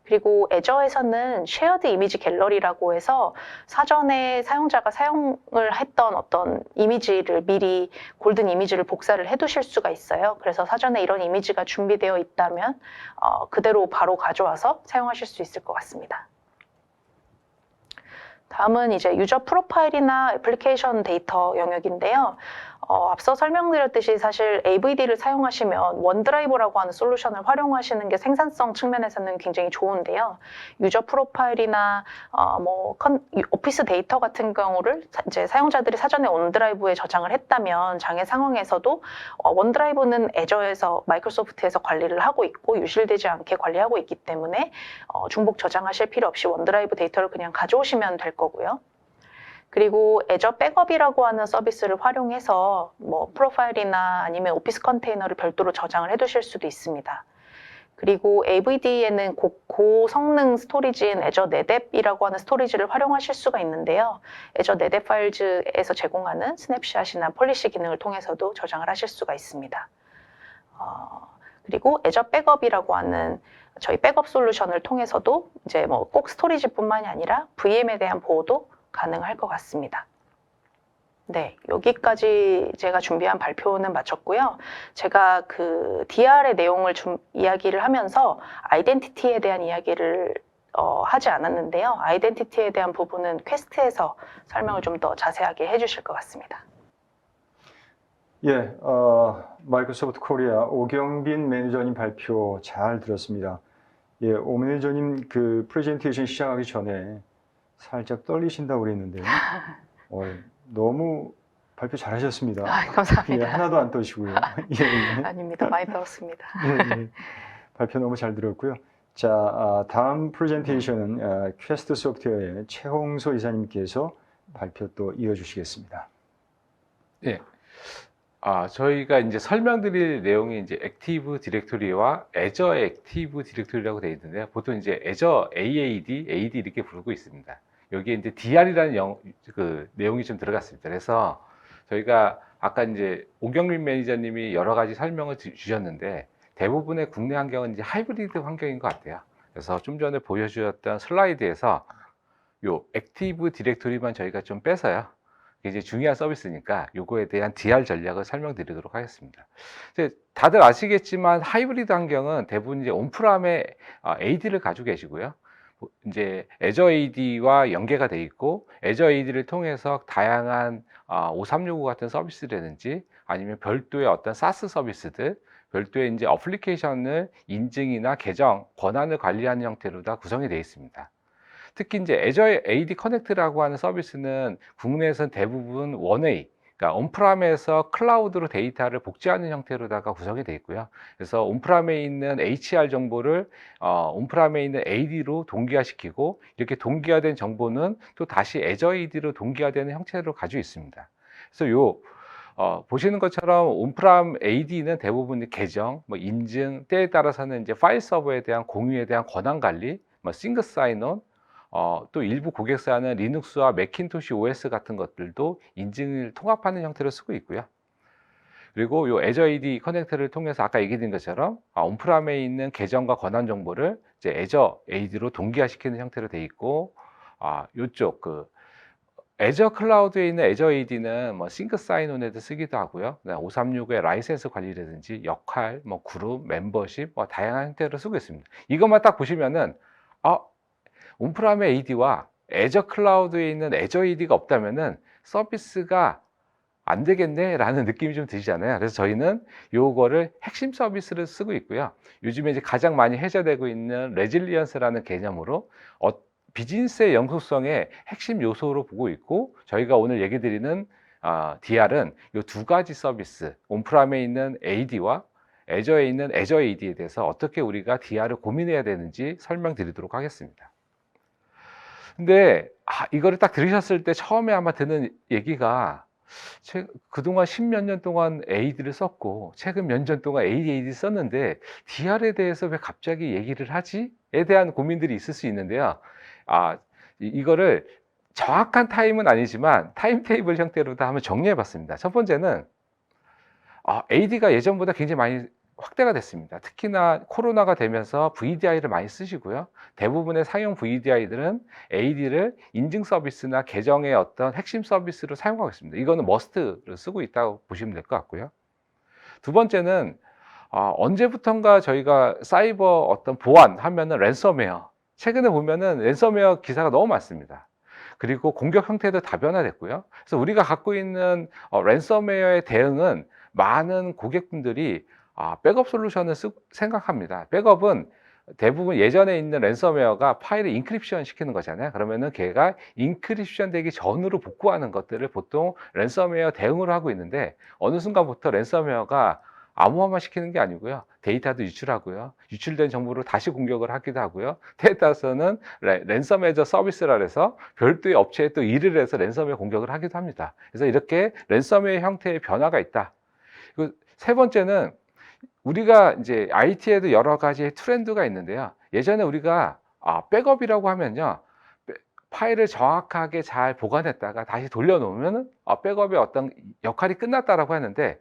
그리고 애저에서는 쉐어드 이미지 갤러리라고 해서 사전에 사용자가 사용을 했던 어떤 이미지를 미리 골든 이미지를 복사를 해두실 수가 있어요. 그래서 사전에 이런 이미지가 준비되어 있다면 그대로 바로 가져와서 사용하실 수 있을 것 같습니다. 다음은 이제 유저 프로파일이나 애플리케이션 데이터 영역인데요. 앞서 설명드렸듯이 사실 AVD를 사용하시면 원드라이브라고 하는 솔루션을 활용하시는 게 생산성 측면에서는 굉장히 좋은데요. 유저 프로파일이나 오피스 데이터 같은 경우를 이제 사용자들이 사전에 원드라이브에 저장을 했다면 장애 상황에서도 원드라이브는 애저에서 마이크로소프트에서 관리를 하고 있고 유실되지 않게 관리하고 있기 때문에 중복 저장하실 필요 없이 원드라이브 데이터를 그냥 가져오시면 될 거고요. 그리고 애저 백업이라고 하는 서비스를 활용해서 프로파일이나 아니면 오피스 컨테이너를 별도로 저장을 해두실 수도 있습니다. 그리고 AVD에는 고성능 스토리지인 애저 네뎁이라고 하는 스토리지를 활용하실 수가 있는데요. 애저 네뎁 파일즈에서 제공하는 스냅샷이나 폴리시 기능을 통해서도 저장을 하실 수가 있습니다. 그리고 애저 백업이라고 하는 저희 백업 솔루션을 통해서도 이제 꼭 스토리지뿐만이 아니라 VM에 대한 보호도 가능할 것 같습니다. 네, 여기까지 제가 준비한 발표는 마쳤고요. 제가 그 DR의 내용을 이야기를 하면서 아이덴티티에 대한 이야기를 하지 않았는데요. 아이덴티티에 대한 부분은 퀘스트에서 설명을 좀 더 자세하게 해주실 것 같습니다. 예, 마이크로소프트 코리아 오경빈 매니저님 발표 잘 들었습니다. 예, 오 매니저님 그 프레젠테이션 시작하기 전에 살짝 떨리신다고 그랬는데요. 너무 발표 잘하셨습니다. 감사합니다. 예, 하나도 안 떠시고요. 예, 아닙니다. 많이 배웠습니다. 예, 발표 너무 잘 들었고요. 자, 다음 프레젠테이션은 퀘스트 소프트웨어의 최홍소 이사님께서 발표 또 이어주시겠습니다. 예. 저희가 이제 설명드릴 내용이 이제 액티브 디렉토리와 애저 액티브 디렉토리라고 되어 있는데요. 보통 이제 애저 AAD, AD 이렇게 부르고 있습니다. 여기에 이제 DR이라는 내용이 좀 들어갔습니다. 그래서 저희가 아까 이제 오경민 매니저님이 여러 가지 설명을 주셨는데 대부분의 국내 환경은 이제 하이브리드 환경인 것 같아요. 그래서 좀 전에 보여주셨던 슬라이드에서 요 액티브 디렉토리만 저희가 좀 빼서요. 이제 중요한 서비스니까 요거에 대한 DR 전략을 설명드리도록 하겠습니다. 이제 다들 아시겠지만 하이브리드 환경은 대부분 이제 온프람에 AD를 가지고 계시고요. 이제 애저 AD와 연계가 돼 있고 애저 AD를 통해서 다양한 5365 같은 서비스라든지 아니면 별도의 어떤 SaaS 서비스들, 별도의 이제 어플리케이션을 인증이나 계정, 권한을 관리하는 형태로 다 구성이 되어 있습니다. 특히 이제 애저 AD 커넥트라고 하는 서비스는 국내에서는 대부분 원웨이, 그러니까 온프람에서 클라우드로 데이터를 복제하는 형태로다가 구성이 되어 있고요. 그래서 온프람에 있는 HR 정보를 온프람에 있는 AD로 동기화시키고, 이렇게 동기화된 정보는 또 다시 애저 AD로 동기화되는 형태로 가지고 있습니다. 그래서 보시는 것처럼 온프람 AD는 대부분 계정, 뭐 인증, 때에 따라서는 이제 파일 서버에 대한 공유에 대한 권한 관리, 뭐 싱글 사인온, 또 일부 고객사는 리눅스와 매킨토시 OS 같은 것들도 인증을 통합하는 형태로 쓰고 있고요. 그리고 요 애저 AD 커넥터를 통해서 아까 얘기드린 것처럼 온프람에 있는 계정과 권한 정보를 이제 애저 AD로 동기화시키는 형태로 되어 있고, 요쪽 애저 클라우드에 있는 애저 AD는 뭐 싱크 사인온에도 쓰기도 하고요. 536의 라이센스 관리라든지 역할, 뭐 그룹, 멤버십, 뭐 다양한 형태로 쓰고 있습니다. 이것만 딱 보시면은 온프람의 AD와 애저 클라우드에 있는 애저 AD가 없다면은 서비스가 안 되겠네 라는 느낌이 좀 드시잖아요. 그래서 저희는 요거를 핵심 서비스를 쓰고 있고요. 요즘에 이제 가장 많이 해제되고 있는 레질리언스라는 개념으로 비즈니스의 영속성의 핵심 요소로 보고 있고, 저희가 오늘 얘기 드리는 DR은 요 두 가지 서비스, 온프람에 있는 AD와 애저에 있는 애저 AD에 대해서 어떻게 우리가 DR을 고민해야 되는지 설명드리도록 하겠습니다. 근데 이거를 딱 들으셨을 때 처음에 아마 드는 얘기가, 그동안 10몇 년 동안 AD를 썼고 최근 몇 년 동안 AD 썼는데 DR에 대해서 왜 갑자기 얘기를 하지? 에 대한 고민들이 있을 수 있는데요. 이거를 정확한 타임은 아니지만 타임테이블 형태로도 한번 정리해 봤습니다. 첫 번째는 AD가 예전보다 굉장히 많이 확대가 됐습니다. 특히나 코로나가 되면서 VDI를 많이 쓰시고요. 대부분의 상용 VDI들은 AD를 인증 서비스나 계정의 어떤 핵심 서비스로 사용하고 있습니다. 이거는 머스트를 쓰고 있다고 보시면 될 것 같고요. 두 번째는 언제부턴가 저희가 사이버 어떤 보안 하면은 랜섬웨어, 최근에 보면은 랜섬웨어 기사가 너무 많습니다. 그리고 공격 형태도 다변화됐고요. 그래서 우리가 갖고 있는 랜섬웨어의 대응은 많은 고객분들이 백업 솔루션을 생각합니다. 백업은 대부분 예전에 있는 랜섬웨어가 파일을 인크립션 시키는 거잖아요. 그러면은 걔가 인크립션 되기 전으로 복구하는 것들을 보통 랜섬웨어 대응으로 하고 있는데, 어느 순간부터 랜섬웨어가 암호화만 시키는 게 아니고요, 데이터도 유출하고요, 유출된 정보를 다시 공격을 하기도 하고요, 때에 따라서는 랜섬웨어 서비스라 해서 별도의 업체에 또 일을 해서 랜섬웨어 공격을 하기도 합니다. 그래서 이렇게 랜섬웨어 형태의 변화가 있다. 그리고 세 번째는, 우리가 이제 IT에도 여러 가지 트렌드가 있는데요. 예전에 우리가 백업이라고 하면요, 파일을 정확하게 잘 보관했다가 다시 돌려놓으면 백업의 어떤 역할이 끝났다라고 하는데,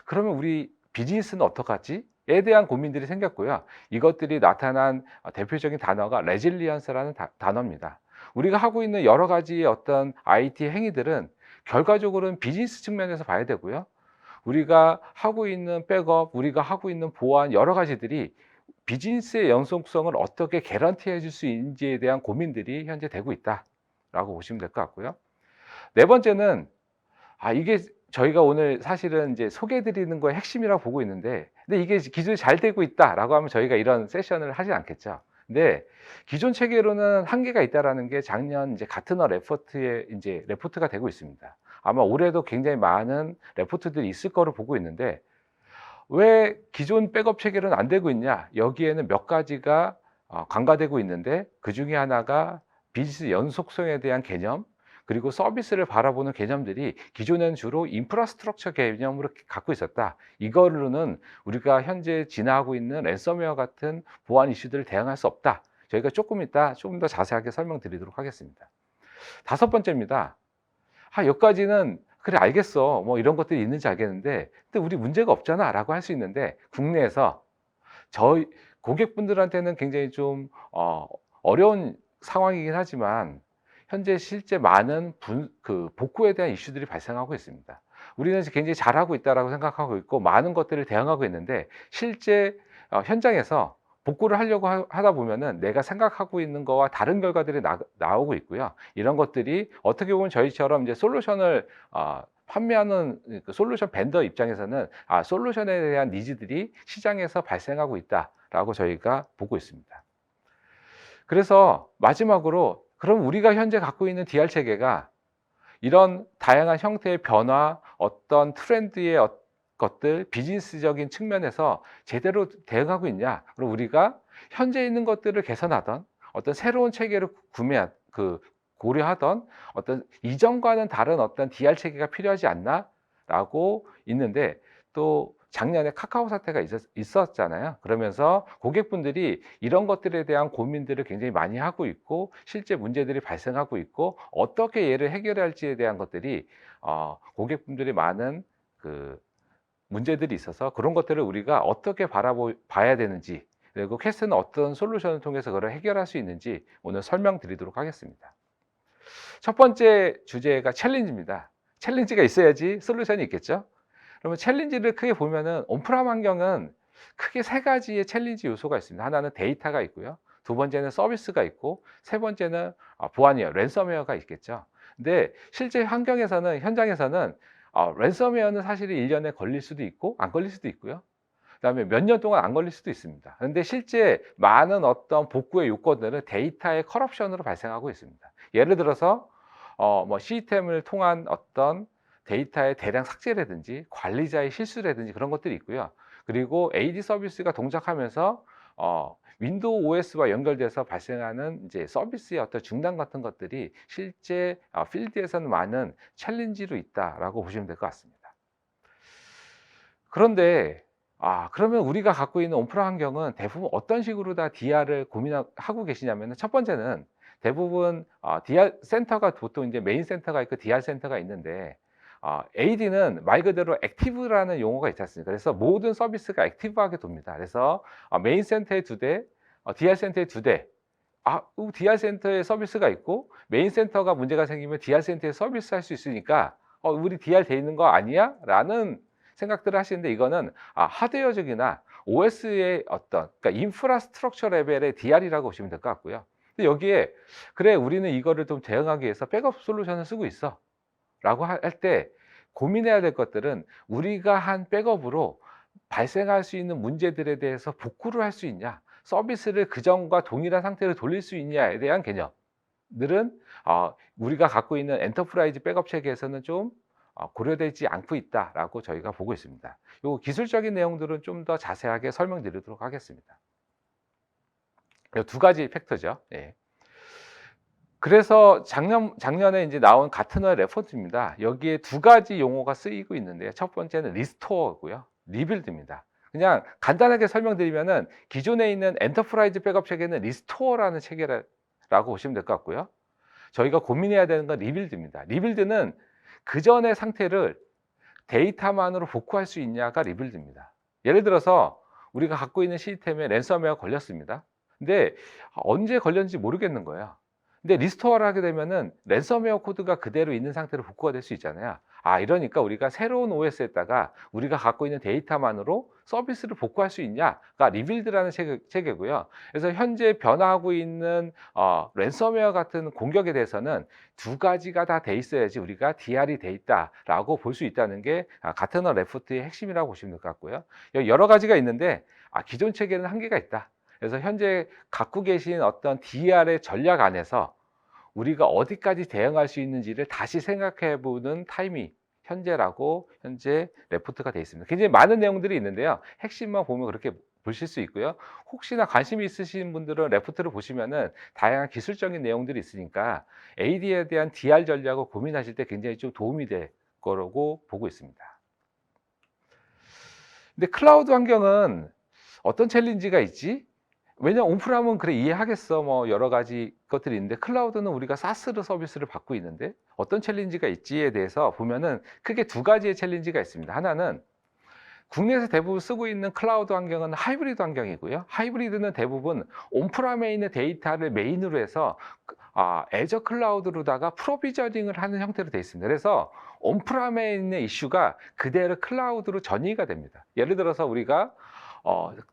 그러면 우리 비즈니스는 어떡하지? 에 대한 고민들이 생겼고요. 이것들이 나타난 대표적인 단어가 레질리언스라는 단어입니다. 우리가 하고 있는 여러 가지 어떤 IT 행위들은 결과적으로는 비즈니스 측면에서 봐야 되고요. 우리가 하고 있는 백업, 우리가 하고 있는 보안, 여러 가지들이 비즈니스의 연속성을 어떻게 개런티 해줄 수 있는지에 대한 고민들이 현재 되고 있다라고 보시면 될 것 같고요. 네 번째는, 이게 저희가 오늘 사실은 이제 소개해 드리는 거의 핵심이라고 보고 있는데, 근데 이게 기존에 잘 되고 있다라고 하면 저희가 이런 세션을 하지 않겠죠. 근데 기존 체계로는 한계가 있다라는 게 작년 이제 가트너 레포트에 이제 레포트가 되고 있습니다. 아마 올해도 굉장히 많은 레포트들이 있을 거로 보고 있는데, 왜 기존 백업 체계로는 안 되고 있냐? 여기에는 몇 가지가 간과되고 있는데, 그 중에 하나가 비즈니스 연속성에 대한 개념, 그리고 서비스를 바라보는 개념들이 기존에는 주로 인프라스트럭처 개념으로 갖고 있었다. 이거로는 우리가 현재 진화하고 있는 랜섬웨어 같은 보안 이슈들을 대응할 수 없다. 저희가 조금 이따 좀 더 자세하게 설명드리도록 하겠습니다. 다섯 번째입니다. 여기까지는 그래 알겠어, 뭐 이런 것들이 있는지 알겠는데, 근데 우리 문제가 없잖아 라고 할 수 있는데, 국내에서 저희 고객분들한테는 굉장히 좀 어려운 상황이긴 하지만 현재 실제 많은 복구에 대한 이슈들이 발생하고 있습니다. 우리는 굉장히 잘하고 있다고 생각하고 있고 많은 것들을 대응하고 있는데, 실제 현장에서 복구를 하려고 하다 보면은 내가 생각하고 있는 거와 다른 결과들이 나오고 있고요. 이런 것들이 어떻게 보면 저희처럼 이제 솔루션을 판매하는 그 솔루션 벤더 입장에서는 솔루션에 대한 니즈들이 시장에서 발생하고 있다라고 저희가 보고 있습니다. 그래서 마지막으로, 그럼 우리가 현재 갖고 있는 DR 체계가 이런 다양한 형태의 변화, 어떤 트렌드의 것들, 비즈니스적인 측면에서 제대로 대응하고 있냐? 그리고 우리가 현재 있는 것들을 개선하던 어떤 새로운 체계를 고려하던 어떤 이전과는 다른 어떤 DR 체계가 필요하지 않나라고 있는데, 또 작년에 카카오 사태가 있었잖아요. 그러면서 고객분들이 이런 것들에 대한 고민들을 굉장히 많이 하고 있고, 실제 문제들이 발생하고 있고, 어떻게 얘를 해결해야 할지에 대한 것들이 고객분들이 많은 문제들이 있어서, 그런 것들을 우리가 어떻게 봐야 되는지, 그리고 퀘스트는 어떤 솔루션을 통해서 그걸 해결할 수 있는지 오늘 설명드리도록 하겠습니다. 첫 번째 주제가 챌린지입니다. 챌린지가 있어야지 솔루션이 있겠죠. 그러면 챌린지를 크게 보면은 온프람 환경은 크게 세 가지의 챌린지 요소가 있습니다. 하나는 데이터가 있고요. 두 번째는 서비스가 있고, 세 번째는 보안이에요. 랜섬웨어가 있겠죠. 근데 실제 현장에서는 랜섬웨어는 사실 1년에 걸릴 수도 있고 안 걸릴 수도 있고요. 그다음에 몇 년 동안 안 걸릴 수도 있습니다. 그런데 실제 많은 어떤 복구의 요건들은 데이터의 커럽션으로 발생하고 있습니다. 예를 들어서 시스템을 통한 어떤 데이터의 대량 삭제라든지 관리자의 실수라든지 그런 것들이 있고요. 그리고 AD 서비스가 동작하면서 윈도우 OS와 연결돼서 발생하는 이제 서비스의 어떤 중단 같은 것들이 실제 필드에서는 많은 챌린지로 있다라고 보시면 될 것 같습니다. 그런데 그러면 우리가 갖고 있는 온프라 환경은 대부분 어떤 식으로 다 DR을 고민하고 계시냐면, 첫 번째는 대부분 DR 센터가 보통 이제 메인 센터가 있고 DR 센터가 있는데, AD는 말 그대로 액티브라는 용어가 있지 않습니까? 그래서 모든 서비스가 액티브하게 돕니다. 그래서 메인 센터에 2대, DR 센터에 2대, DR 센터에 서비스가 있고 메인 센터가 문제가 생기면 DR 센터에 서비스 할 수 있으니까 우리 DR 돼 있는 거 아니야? 라는 생각들을 하시는데, 이거는 하드웨어적이나 OS의 어떤, 그러니까 인프라스트럭처 레벨의 DR이라고 보시면 될 것 같고요. 근데 여기에 그래, 우리는 이거를 좀 대응하기 위해서 백업 솔루션을 쓰고 있어 라고 할 때 고민해야 될 것들은, 우리가 한 백업으로 발생할 수 있는 문제들에 대해서 복구를 할 수 있냐, 서비스를 그전과 동일한 상태로 돌릴 수 있냐에 대한 개념들은 우리가 갖고 있는 엔터프라이즈 백업 체계에서는 좀 고려되지 않고 있다라고 저희가 보고 있습니다. 요 기술적인 내용들은 좀 더 자세하게 설명드리도록 하겠습니다. 이 두 가지 팩터죠. 예. 그래서 작년에 이제 나온 가트너의 레포트입니다. 여기에 두 가지 용어가 쓰이고 있는데요. 첫 번째는 리스토어고요, 리빌드입니다. 그냥 간단하게 설명드리면은, 기존에 있는 엔터프라이즈 백업 체계는 리스토어라는 체계라고 보시면 될 것 같고요. 저희가 고민해야 되는 건 리빌드입니다. 리빌드는 그전의 상태를 데이터만으로 복구할 수 있냐가 리빌드입니다. 예를 들어서 우리가 갖고 있는 시스템에 랜섬웨어 걸렸습니다. 근데 언제 걸렸는지 모르겠는 거예요. 근데 리스토어를 하게 되면은 랜섬웨어 코드가 그대로 있는 상태로 복구가 될 수 있잖아요. 이러니까 우리가 새로운 OS에다가 우리가 갖고 있는 데이터만으로 서비스를 복구할 수 있냐가 리빌드라는 체계고요. 그래서 현재 변화하고 있는 랜섬웨어 같은 공격에 대해서는 두 가지가 다 돼 있어야지 우리가 DR이 돼 있다라고 볼 수 있다는 게 가트너 레포트의 핵심이라고 보시면 될 것 같고요. 여러 가지가 있는데 기존 체계는 한계가 있다. 그래서 현재 갖고 계신 어떤 DR의 전략 안에서 우리가 어디까지 대응할 수 있는지를 다시 생각해 보는 타임이 현재라고 현재 레포트가 되어 있습니다. 굉장히 많은 내용들이 있는데요. 핵심만 보면 그렇게 보실 수 있고요. 혹시나 관심이 있으신 분들은 레포트를 보시면은 다양한 기술적인 내용들이 있으니까 AD에 대한 DR 전략을 고민하실 때 굉장히 좀 도움이 될 거라고 보고 있습니다. 근데 클라우드 환경은 어떤 챌린지가 있지? 왜냐면 온프람은 그래 이해하겠어, 여러 가지 것들이 있는데, 클라우드는 우리가 사스로 서비스를 받고 있는데 어떤 챌린지가 있지에 대해서 보면은 크게 두 가지의 챌린지가 있습니다. 하나는 국내에서 대부분 쓰고 있는 클라우드 환경은 하이브리드 환경이고요. 하이브리드는 대부분 온프람에 있는 데이터를 메인으로 해서 애저 클라우드로다가 프로비저닝을 하는 형태로 되어 있습니다. 그래서 온프람에 있는 이슈가 그대로 클라우드로 전이가 됩니다. 예를 들어서 우리가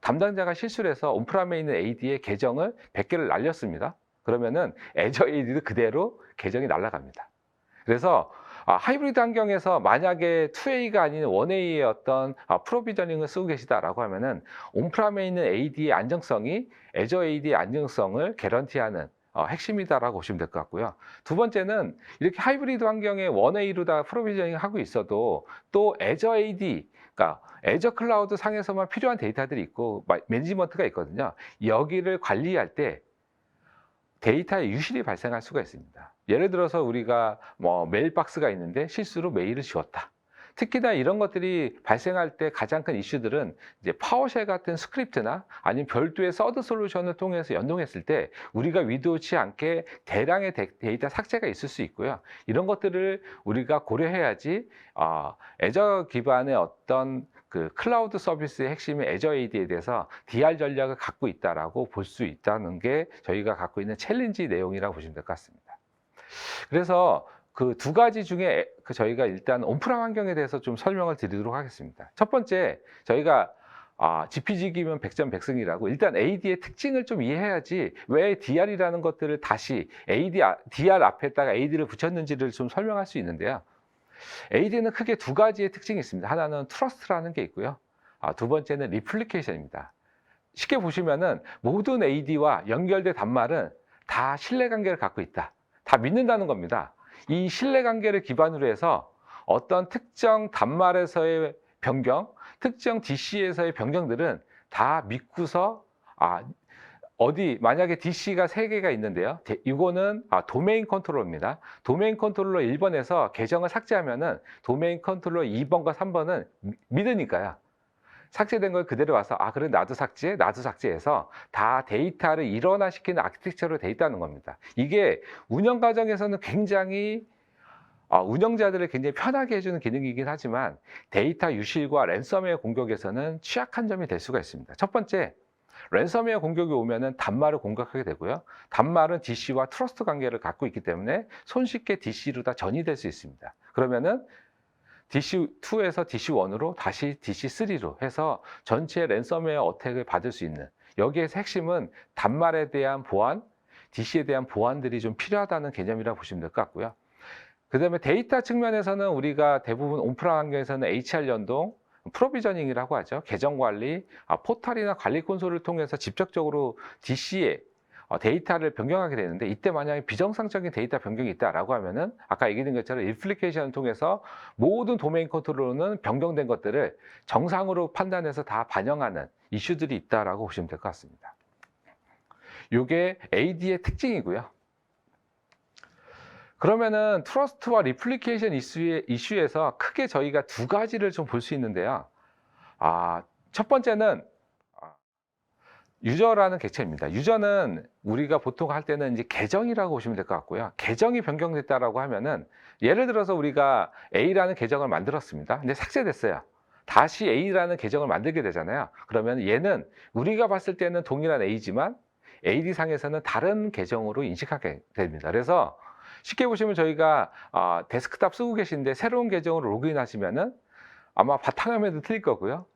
담당자가 실수를 해서 온프람에 있는 AD의 계정을 100개를 날렸습니다. 그러면은 애저 AD도 그대로 계정이 날아갑니다. 그래서 하이브리드 환경에서 만약에 2A가 아닌 1A의 어떤 프로비저닝을 쓰고 계시다라고 하면은 온프람에 있는 AD의 안정성이 애저 AD의 안정성을 개런티하는 핵심이다라고 보시면 될 것 같고요. 두 번째는 이렇게 하이브리드 환경에 원웨이로 다 프로비저닝 하고 있어도 또 애저 AD, 그러니까 애저 클라우드 상에서만 필요한 데이터들이 있고 매니지먼트가 있거든요. 여기를 관리할 때 데이터의 유실이 발생할 수가 있습니다. 예를 들어서 우리가 메일박스가 있는데 실수로 메일을 지웠다. 특히나 이런 것들이 발생할 때 가장 큰 이슈들은 이제 파워쉘 같은 스크립트나 아니면 별도의 서드 솔루션을 통해서 연동했을 때 우리가 의도치 않게 대량의 데이터 삭제가 있을 수 있고요. 이런 것들을 우리가 고려해야지 애저 기반의 어떤 그 클라우드 서비스의 핵심인 애저 AD에 대해서 DR 전략을 갖고 있다라고 볼 수 있다는 게 저희가 갖고 있는 챌린지 내용이라고 보시면 될 것 같습니다. 그래서 그 두 가지 중에 저희가 일단 온프라 환경에 대해서 좀 설명을 드리도록 하겠습니다. 첫 번째, 저희가 GPG기면 백전백승이라고 일단 AD의 특징을 좀 이해해야지 왜 DR이라는 것들을 다시 DR 앞에다가 AD를 붙였는지를 좀 설명할 수 있는데요. AD는 크게 두 가지의 특징이 있습니다. 하나는 트러스트라는 게 있고요. 두 번째는 리플리케이션입니다. 쉽게 보시면은 모든 AD와 연결된 단말은 다 신뢰관계를 갖고 있다. 다 믿는다는 겁니다. 이 신뢰관계를 기반으로 해서 어떤 특정 단말에서의 변경, 특정 DC에서의 변경들은 다 믿고서 만약에 DC가 3개가 있는데요. 이거는 도메인 컨트롤러입니다. 도메인 컨트롤러 1번에서 계정을 삭제하면은 도메인 컨트롤러 2번과 3번은 믿으니까요. 삭제된 걸 그대로 와서 그래 나도 삭제해서 다 데이터를 일원화시키는 아키텍처로 돼 있다는 겁니다. 이게 운영 과정에서는 굉장히 운영자들을 굉장히 편하게 해주는 기능이긴 하지만 데이터 유실과 랜섬웨어 공격에서는 취약한 점이 될 수가 있습니다. 첫 번째, 랜섬웨어 공격이 오면은 단말을 공격하게 되고요. 단말은 DC와 트러스트 관계를 갖고 있기 때문에 손쉽게 DC로 다 전이될 수 있습니다. 그러면은 DC2에서 DC1으로 다시 DC3로 해서 전체 랜섬웨어 어택을 받을 수 있는, 여기에서 핵심은 단말에 대한 보안, DC에 대한 보안들이 좀 필요하다는 개념이라고 보시면 될 것 같고요. 그 다음에 데이터 측면에서는 우리가 대부분 온프라 환경에서는 HR 연동, 프로비저닝이라고 하죠. 계정 관리, 포털이나 관리 콘솔을 통해서 직접적으로 DC에 데이터를 변경하게 되는데, 이때 만약에 비정상적인 데이터 변경이 있다라고 하면은 아까 얘기된 것처럼 리플리케이션을 통해서 모든 도메인 컨트롤러는 변경된 것들을 정상으로 판단해서 다 반영하는 이슈들이 있다라고 보시면 될 것 같습니다. 이게 AD의 특징이고요. 그러면은 트러스트와 리플리케이션 이슈에서 크게 저희가 두 가지를 좀 볼 수 있는데요. 첫 번째는 유저라는 객체입니다. 유저는 우리가 보통 할 때는 이제 계정이라고 보시면 될 것 같고요. 계정이 변경됐다라고 하면은 예를 들어서 우리가 A라는 계정을 만들었습니다. 근데 삭제됐어요. 다시 A라는 계정을 만들게 되잖아요. 그러면 얘는 우리가 봤을 때는 동일한 A지만 AD 상에서는 다른 계정으로 인식하게 됩니다. 그래서 쉽게 보시면 저희가 데스크탑 쓰고 계신데 새로운 계정으로 로그인 하시면은 아마 바탕화면도 틀릴 거고요.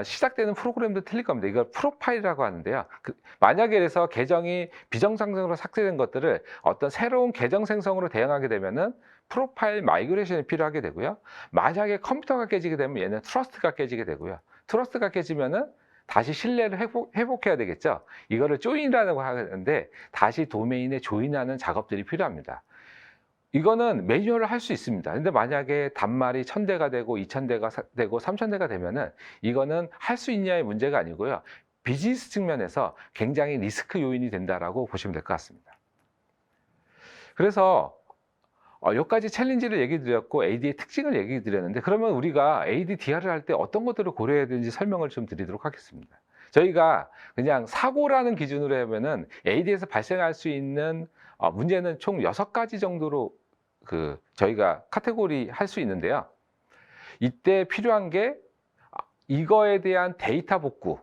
시작되는 프로그램도 틀릴 겁니다. 이걸 프로파일이라고 하는데요. 만약에 그래서 계정이 비정상적으로 삭제된 것들을 어떤 새로운 계정 생성으로 대응하게 되면은 프로파일 마이그레이션이 필요하게 되고요. 만약에 컴퓨터가 깨지게 되면 얘는 트러스트가 깨지게 되고요. 트러스트가 깨지면은 다시 신뢰를 회복해야 되겠죠. 이거를 조인이라고 하는데 다시 도메인에 조인하는 작업들이 필요합니다. 이거는 매뉴얼로 할 수 있습니다. 근데 만약에 단말이 1000대가 되고 2000대가 되고 3000대가 되면은 이거는 할 수 있냐의 문제가 아니고요. 비즈니스 측면에서 굉장히 리스크 요인이 된다라고 보시면 될 것 같습니다. 그래서 여기까지 챌린지를 얘기 드렸고 AD의 특징을 얘기 드렸는데, 그러면 우리가 AD DR을 할 때 어떤 것들을 고려해야 되는지 설명을 좀 드리도록 하겠습니다. 저희가 그냥 사고라는 기준으로 하면은 AD에서 발생할 수 있는 문제는 총 6가지 정도로 저희가 카테고리 할 수 있는데요. 이때 필요한 게 이거에 대한 데이터 복구,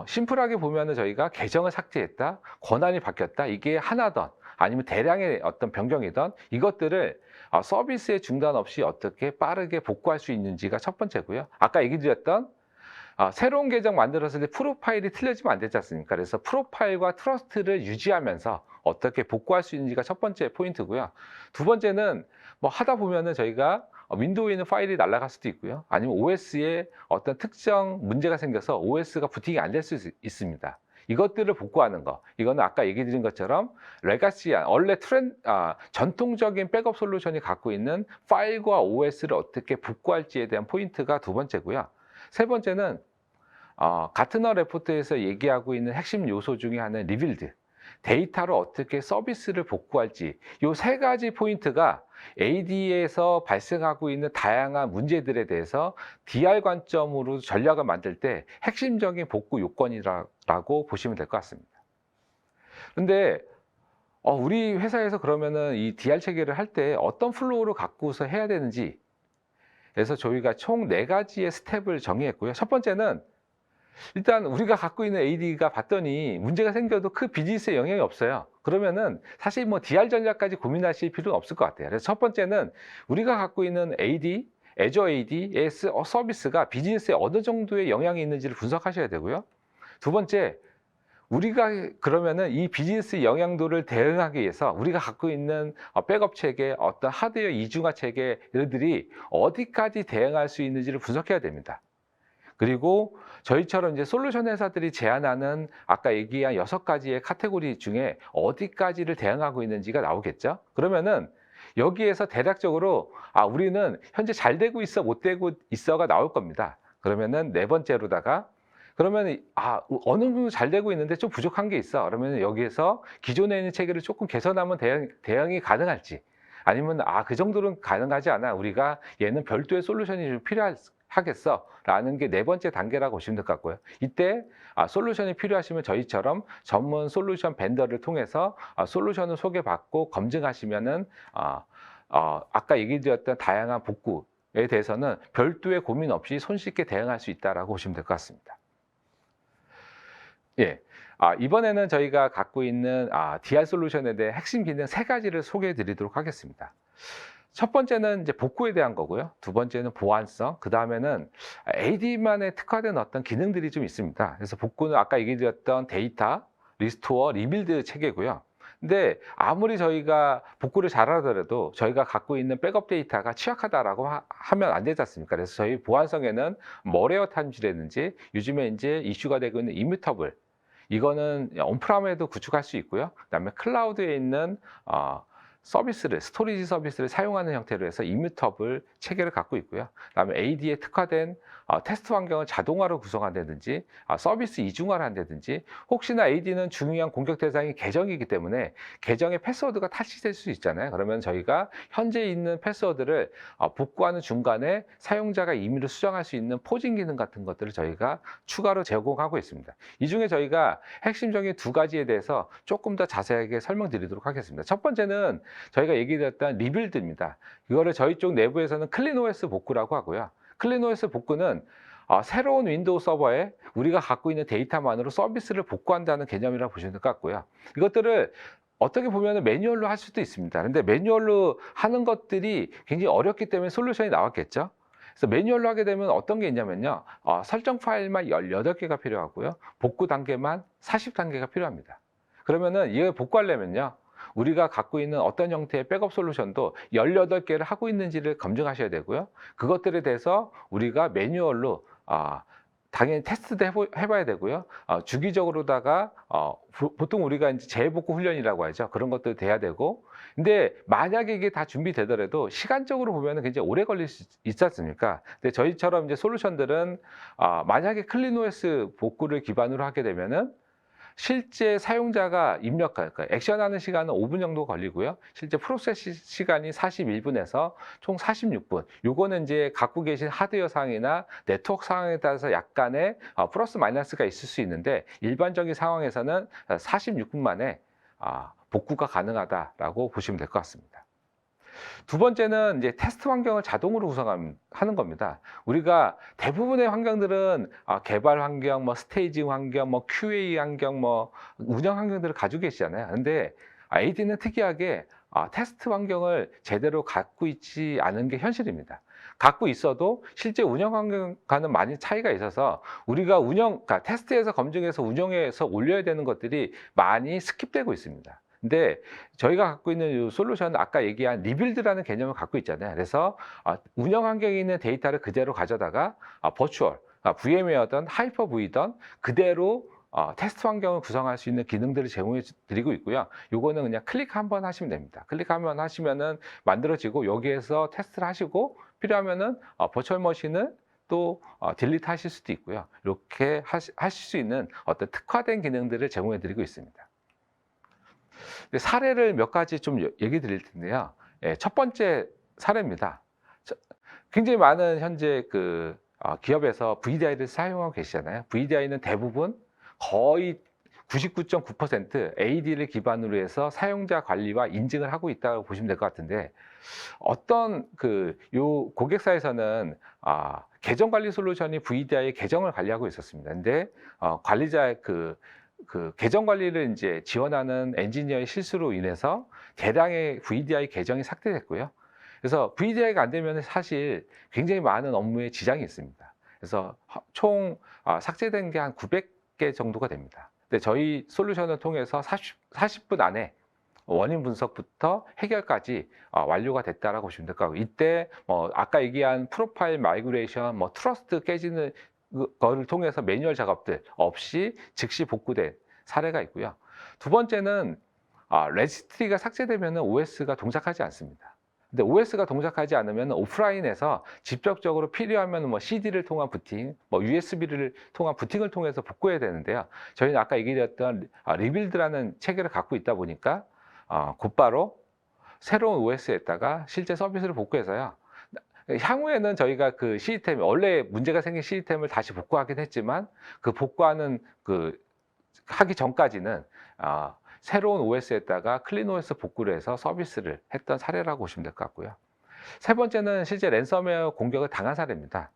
심플하게 보면은 저희가 계정을 삭제했다, 권한이 바뀌었다, 이게 하나던 아니면 대량의 어떤 변경이던 이것들을 서비스의 중단 없이 어떻게 빠르게 복구할 수 있는지가 첫 번째고요. 아까 얘기 드렸던 새로운 계정 만들었을 때 프로파일이 틀려지면 안 되지 않습니까? 그래서 프로파일과 트러스트를 유지하면서 어떻게 복구할 수 있는지가 첫 번째 포인트고요. 두 번째는 하다 보면은 저희가 윈도우에 있는 파일이 날아갈 수도 있고요. 아니면 OS에 어떤 특정 문제가 생겨서 OS가 부팅이 안 될 수 있습니다. 이것들을 복구하는 거. 이거는 아까 얘기 드린 것처럼 레가시한 원래 전통적인 백업 솔루션이 갖고 있는 파일과 OS를 어떻게 복구할지에 대한 포인트가 두 번째고요. 세 번째는 가트너 레포트에서 얘기하고 있는 핵심 요소 중에 하나는 리빌드. 데이터로 어떻게 서비스를 복구할지, 이 세 가지 포인트가 AD에서 발생하고 있는 다양한 문제들에 대해서 DR 관점으로 전략을 만들 때 핵심적인 복구 요건이라고 보시면 될 것 같습니다. 그런데 우리 회사에서 그러면은 이 DR 체계를 할 때 어떤 플로우를 갖고서 해야 되는지, 그래서 저희가 총 4가지의 스텝을 정의했고요. 첫 번째는 일단 우리가 갖고 있는 AD가 봤더니 문제가 생겨도 그 비즈니스에 영향이 없어요. 그러면은 사실 뭐 DR 전략까지 고민하실 필요는 없을 것 같아요. 그래서 첫 번째는 우리가 갖고 있는 AD, 애저 AD의 서비스가 비즈니스에 어느 정도의 영향이 있는지를 분석하셔야 되고요. 두 번째, 우리가 그러면은 이 비즈니스 영향도를 대응하기 위해서 우리가 갖고 있는 백업 체계, 어떤 하드웨어 이중화 체계들이 어디까지 대응할 수 있는지를 분석해야 됩니다. 그리고 저희처럼 이제 솔루션 회사들이 제안하는 아까 얘기한 6가지의 카테고리 중에 어디까지를 대응하고 있는지가 나오겠죠. 그러면은 여기에서 대략적으로 우리는 현재 잘 되고 있어, 못 되고 있어가 나올 겁니다. 그러면은 네 번째로다가 그러면 어느 정도 잘 되고 있는데 좀 부족한 게 있어. 그러면 여기에서 기존에 있는 체계를 조금 개선하면 대응이 가능할지, 아니면 그 정도는 가능하지 않아, 우리가 얘는 별도의 솔루션이 좀 필요하겠어 라는 게 네 번째 단계라고 보시면 될 것 같고요. 이때 솔루션이 필요하시면 저희처럼 전문 솔루션 벤더를 통해서 솔루션을 소개받고 검증하시면은 아까 얘기 드렸던 다양한 복구에 대해서는 별도의 고민 없이 손쉽게 대응할 수 있다라고 보시면 될 것 같습니다. 예. 이번에는 저희가 갖고 있는 DR 솔루션에 대해 핵심 기능 3가지를 소개해 드리도록 하겠습니다. 첫 번째는 이제 복구에 대한 거고요. 두 번째는 보안성, 그 다음에는 AD만의 특화된 어떤 기능들이 좀 있습니다. 그래서 복구는 아까 얘기 드렸던 데이터, 리스토어, 리빌드 체계고요. 근데 아무리 저희가 복구를 잘하더라도 저희가 갖고 있는 백업 데이터가 취약하다라고 하면 안 되지 않습니까? 그래서 저희 보안성에는 머레어 탐지라든지 요즘에 이제 이슈가 되고 있는 이뮤터블, 이거는 온프라임에도 구축할 수 있고요. 그다음에 클라우드에 있는 스토리지 서비스를 사용하는 형태로 해서 이뮤터블 체계를 갖고 있고요. 그다음에 AD에 특화된 테스트 환경을 자동화로 구성한다든지 서비스 이중화를 한다든지, 혹시나 AD는 중요한 공격 대상이 계정이기 때문에 계정의 패스워드가 탈취될 수 있잖아요. 그러면 저희가 현재 있는 패스워드를 복구하는 중간에 사용자가 임의로 수정할 수 있는 포징 기능 같은 것들을 저희가 추가로 제공하고 있습니다. 이 중에 저희가 핵심적인 2가지에 대해서 조금 더 자세하게 설명드리도록 하겠습니다. 첫 번째는 저희가 얘기드렸던 리빌드입니다. 이거를 저희 쪽 내부에서는 클린OS 복구라고 하고요. 클린OS 복구는 새로운 윈도우 서버에 우리가 갖고 있는 데이터만으로 서비스를 복구한다는 개념이라고 보시면 될 것 같고요. 이것들을 어떻게 보면 매뉴얼로 할 수도 있습니다. 근데 매뉴얼로 하는 것들이 굉장히 어렵기 때문에 솔루션이 나왔겠죠. 그래서 매뉴얼로 하게 되면 어떤 게 있냐면요. 설정 파일만 18개가 필요하고요. 복구 단계만 40단계가 필요합니다. 그러면은 이걸 복구하려면요, 우리가 갖고 있는 어떤 형태의 백업 솔루션도 18개를 하고 있는지를 검증하셔야 되고요. 그것들에 대해서 우리가 매뉴얼로 당연히 테스트도 해봐야 되고요. 주기적으로다가 보통 우리가 이제 재복구 훈련이라고 하죠. 그런 것도 돼야 되고. 근데 만약에 이게 다 준비되더라도 시간적으로 보면 굉장히 오래 걸릴 수 있지 않습니까? 근데 저희처럼 이제 솔루션들은 만약에 클린OS 복구를 기반으로 하게 되면은 실제 사용자가 입력할, 액션하는 시간은 5분 정도 걸리고요. 실제 프로세스 시간이 41분에서 총 46분. 요거는 이제 갖고 계신 하드웨어 상황이나 네트워크 상황에 따라서 약간의 플러스 마이너스가 있을 수 있는데, 일반적인 상황에서는 46분 만에 복구가 가능하다라고 보시면 될 것 같습니다. 두 번째는 이제 테스트 환경을 자동으로 구성하는 겁니다. 우리가 대부분의 환경들은 개발 환경, 스테이지 환경, QA 환경, 운영 환경들을 가지고 계시잖아요. 근데 AD는 특이하게 테스트 환경을 제대로 갖고 있지 않은 게 현실입니다. 갖고 있어도 실제 운영 환경과는 많이 차이가 있어서 우리가 테스트에서 검증해서 운영해서 올려야 되는 것들이 많이 스킵되고 있습니다. 근데 저희가 갖고 있는 이 솔루션은 아까 얘기한 리빌드라는 개념을 갖고 있잖아요. 그래서 운영 환경에 있는 데이터를 그대로 가져다가 버추얼, VM웨어든 하이퍼V든 그대로 테스트 환경을 구성할 수 있는 기능들을 제공해 드리고 있고요. 요거는 그냥 클릭 한번 하시면 됩니다. 클릭 한번 하시면은 만들어지고 여기에서 테스트를 하시고 필요하면은 버추얼 머신을 또 딜리트 하실 수도 있고요. 이렇게 하실 수 있는 어떤 특화된 기능들을 제공해 드리고 있습니다. 근데 사례를 몇 가지 좀 얘기 드릴 텐데요. 예, 첫 번째 사례입니다. 굉장히 많은 현재 기업에서 VDI를 사용하고 계시잖아요. VDI는 대부분 거의 99.9% AD를 기반으로 해서 사용자 관리와 인증을 하고 있다고 보시면 될 것 같은데, 어떤 요 고객사에서는 계정 관리 솔루션이 VDI의 계정을 관리하고 있었습니다. 근데 관리자의 계정 관리를 이제 지원하는 엔지니어의 실수로 인해서 대량의 VDI 계정이 삭제됐고요. 그래서 VDI가 안 되면 사실 굉장히 많은 업무에 지장이 있습니다. 그래서 총 삭제된 게 한 900개 정도가 됩니다. 근데 저희 솔루션을 통해서 40분 안에 원인 분석부터 해결까지 완료가 됐다라고 보시면 될 것 같고, 이때 아까 얘기한 프로파일 마이그레이션, 트러스트 깨지는 거를 통해서 매뉴얼 작업들 없이 즉시 복구된 사례가 있고요. 두 번째는 레지스트리가 삭제되면 OS가 동작하지 않습니다. 근데 OS가 동작하지 않으면 오프라인에서 직접적으로 필요하면 CD를 통한 부팅, USB를 통한 부팅을 통해서 복구해야 되는데요. 저희는 아까 얘기했던 리빌드라는 체계를 갖고 있다 보니까 곧바로 새로운 OS에다가 실제 서비스를 복구해서요. 향후에는 저희가 시스템, 원래 문제가 생긴 시스템을 다시 복구하긴 했지만 그 복구하는 하기 전까지는 새로운 OS에다가 클린 OS 복구를 해서 서비스를 했던 사례라고 보시면 될 것 같고요. 세 번째는 실제 랜섬웨어 공격을 당한 사례입니다.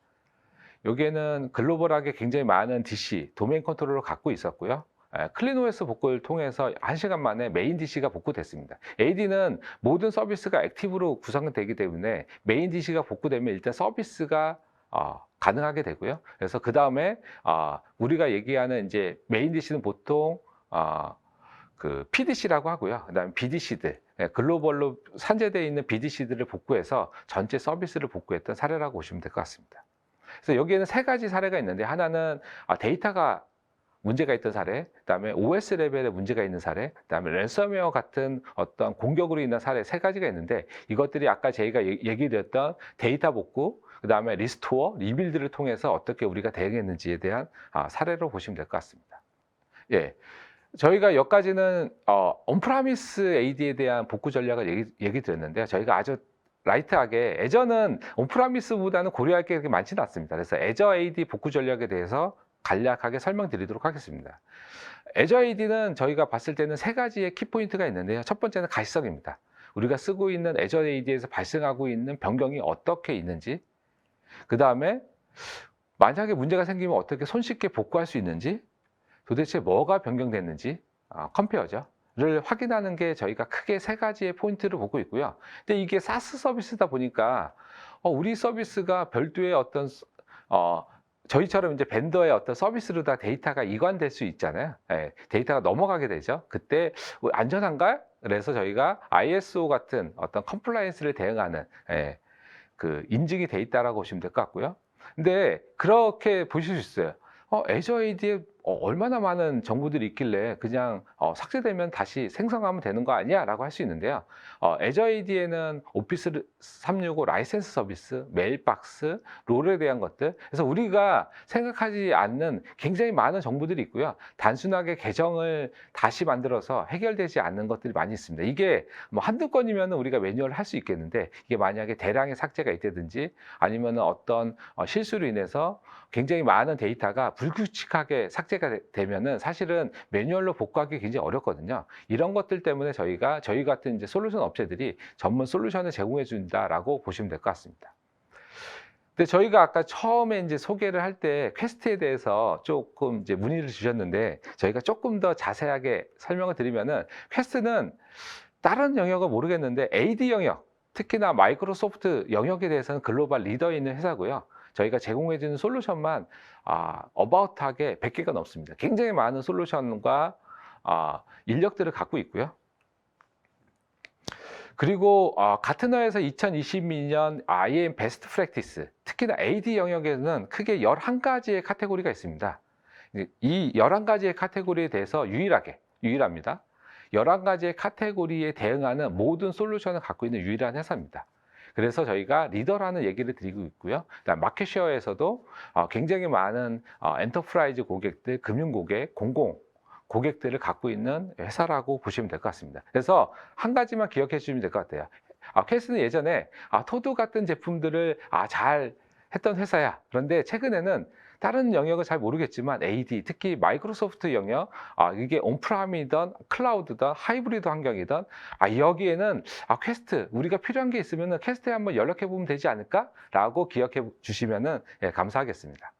여기에는 글로벌하게 굉장히 많은 DC, 도메인 컨트롤러를 갖고 있었고요. 클린 OS 복구를 통해서 1시간 만에 메인 DC가 복구됐습니다. AD는 모든 서비스가 액티브로 구성되기 때문에 메인 DC가 복구되면 일단 서비스가 가능하게 되고요. 그래서 그 다음에 우리가 얘기하는 이제 메인 DC는 보통 PDC라고 하고요. 그 다음에 BDC들, 글로벌로 산재되어 있는 BDC들을 복구해서 전체 서비스를 복구했던 사례라고 보시면 될 것 같습니다. 그래서 여기에는 세 가지 사례가 있는데, 하나는 데이터가 문제가 있던 사례, 그다음에 OS 레벨에 문제가 있는 사례, 그다음에 랜섬웨어 같은 어떤 공격으로 인한 사례, 세 가지가 있는데, 이것들이 아까 저희가 얘기드렸던 데이터 복구, 그다음에 리스토어, 리빌드를 통해서 어떻게 우리가 대응했는지에 대한 사례로 보시면 될 것 같습니다. 예. 저희가 여기까지는 온프라미스 AD에 대한 복구 전략을 얘기 드렸는데요. 저희가 아주 라이트하게, 애저는 온프라미스보다는 고려할 게 그렇게 많지는 않습니다. 그래서 애저 AD 복구 전략에 대해서 간략하게 설명드리도록 하겠습니다. 애저 AD는 저희가 봤을 때는 세 가지의 키포인트가 있는데요. 첫 번째는 가시성입니다. 우리가 쓰고 있는 애저 AD에서 발생하고 있는 변경이 어떻게 있는지, 그 다음에 만약에 문제가 생기면 어떻게 손쉽게 복구할 수 있는지, 도대체 뭐가 변경됐는지, 컴페어죠. 를 확인하는 게 저희가 크게 세 가지의 포인트를 보고 있고요. 근데 이게 사스 서비스다 보니까 우리 서비스가 별도의 어떤 저희처럼 이제 벤더의 어떤 서비스로 다 데이터가 이관될 수 있잖아요. 예, 데이터가 넘어가게 되죠. 그때 안전한가? 그래서 저희가 ISO 같은 어떤 컴플라이언스를 대응하는 인증이 돼 있다라고 보시면 될 것 같고요. 근데 그렇게 보실 수 있어요. 애저 AD에 얼마나 많은 정보들이 있길래 그냥 삭제되면 다시 생성하면 되는 거 아니야? 라고 할 수 있는데요. 애저 AD에는 오피스 365 라이센스 서비스, 메일박스, 롤에 대한 것들, 그래서 우리가 생각하지 않는 굉장히 많은 정보들이 있고요. 단순하게 계정을 다시 만들어서 해결되지 않는 것들이 많이 있습니다. 이게 한두 건이면 우리가 매뉴얼을 할 수 있겠는데, 이게 만약에 대량의 삭제가 있다든지 아니면 어떤 실수로 인해서 굉장히 많은 데이터가 불규칙하게 삭제가 되면은 사실은 매뉴얼로 복구하기 굉장히 어렵거든요. 이런 것들 때문에 저희 같은 이제 솔루션 업체들이 전문 솔루션을 제공해 준다라고 보시면 될 것 같습니다. 근데 저희가 아까 처음에 이제 소개를 할 때 퀘스트에 대해서 조금 이제 문의를 주셨는데, 저희가 조금 더 자세하게 설명을 드리면은, 퀘스트는 다른 영역은 모르겠는데 AD 영역, 특히나 마이크로소프트 영역에 대해서는 글로벌 리더에 있는 회사고요. 저희가 제공해주는 솔루션만 어바웃하게 100개가 넘습니다. 굉장히 많은 솔루션과 인력들을 갖고 있고요. 그리고 가트너에서 2022년 IAM 베스트 프랙티스, 특히나 AD 영역에는 크게 11가지의 카테고리가 있습니다. 이제 이 11가지의 카테고리에 대해서 유일합니다. 11가지의 카테고리에 대응하는 모든 솔루션을 갖고 있는 유일한 회사입니다. 그래서 저희가 리더라는 얘기를 드리고 있고요. 그다음 마켓쉐어에서도 굉장히 많은 엔터프라이즈 고객들, 금융 고객, 공공 고객들을 갖고 있는 회사라고 보시면 될 것 같습니다. 그래서 한 가지만 기억해 주시면 될 것 같아요. 퀘스트는 예전에 토드 같은 제품들을 잘 했던 회사야. 그런데 최근에는 다른 영역은 잘 모르겠지만 AD, 특히 마이크로소프트 영역, 이게 온프라임이든 클라우드든 하이브리드 환경이든 여기에는 퀘스트 우리가 필요한 게 있으면 퀘스트에 한번 연락해 보면 되지 않을까라고 기억해 주시면은 감사하겠습니다.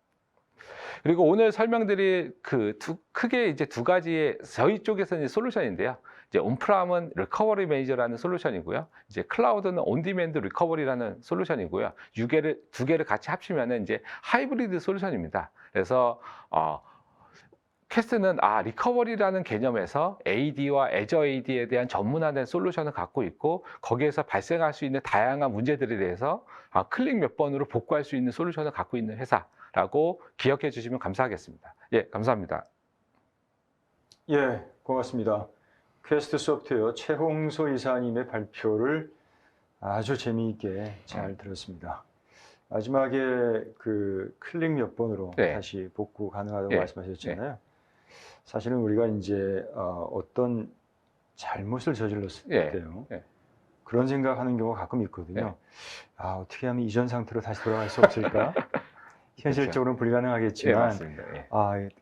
그리고 오늘 설명드릴 크게 이제 두 가지의 저희 쪽에서는 솔루션인데요. 이제 온프라임은 리커버리 매니저라는 솔루션이고요. 이제 클라우드는 온디맨드 리커버리라는 솔루션이고요. 두 개를 같이 합치면은 이제 하이브리드 솔루션입니다. 그래서 퀘스트는 리커버리라는 개념에서 AD와 애저 AD에 대한 전문화된 솔루션을 갖고 있고 거기에서 발생할 수 있는 다양한 문제들에 대해서 클릭 몇 번으로 복구할 수 있는 솔루션을 갖고 있는 회사라고 기억해 주시면 감사하겠습니다. 예, 감사합니다. 예, 고맙습니다. 퀘스트 소프트웨어 최홍소 이사님의 발표를 아주 재미있게 잘 들었습니다. 마지막에 그 클릭 몇 번으로 네. 다시 복구 가능하다고 네. 말씀하셨잖아요. 사실은 우리가 이제 어떤 잘못을 저질렀을 네. 때요. 네. 그런 생각하는 경우가 가끔 있거든요. 네. 어떻게 하면 이전 상태로 다시 돌아갈 수 없을까? 현실적으로는 예, 불가능하겠지만 맞습니다. 예.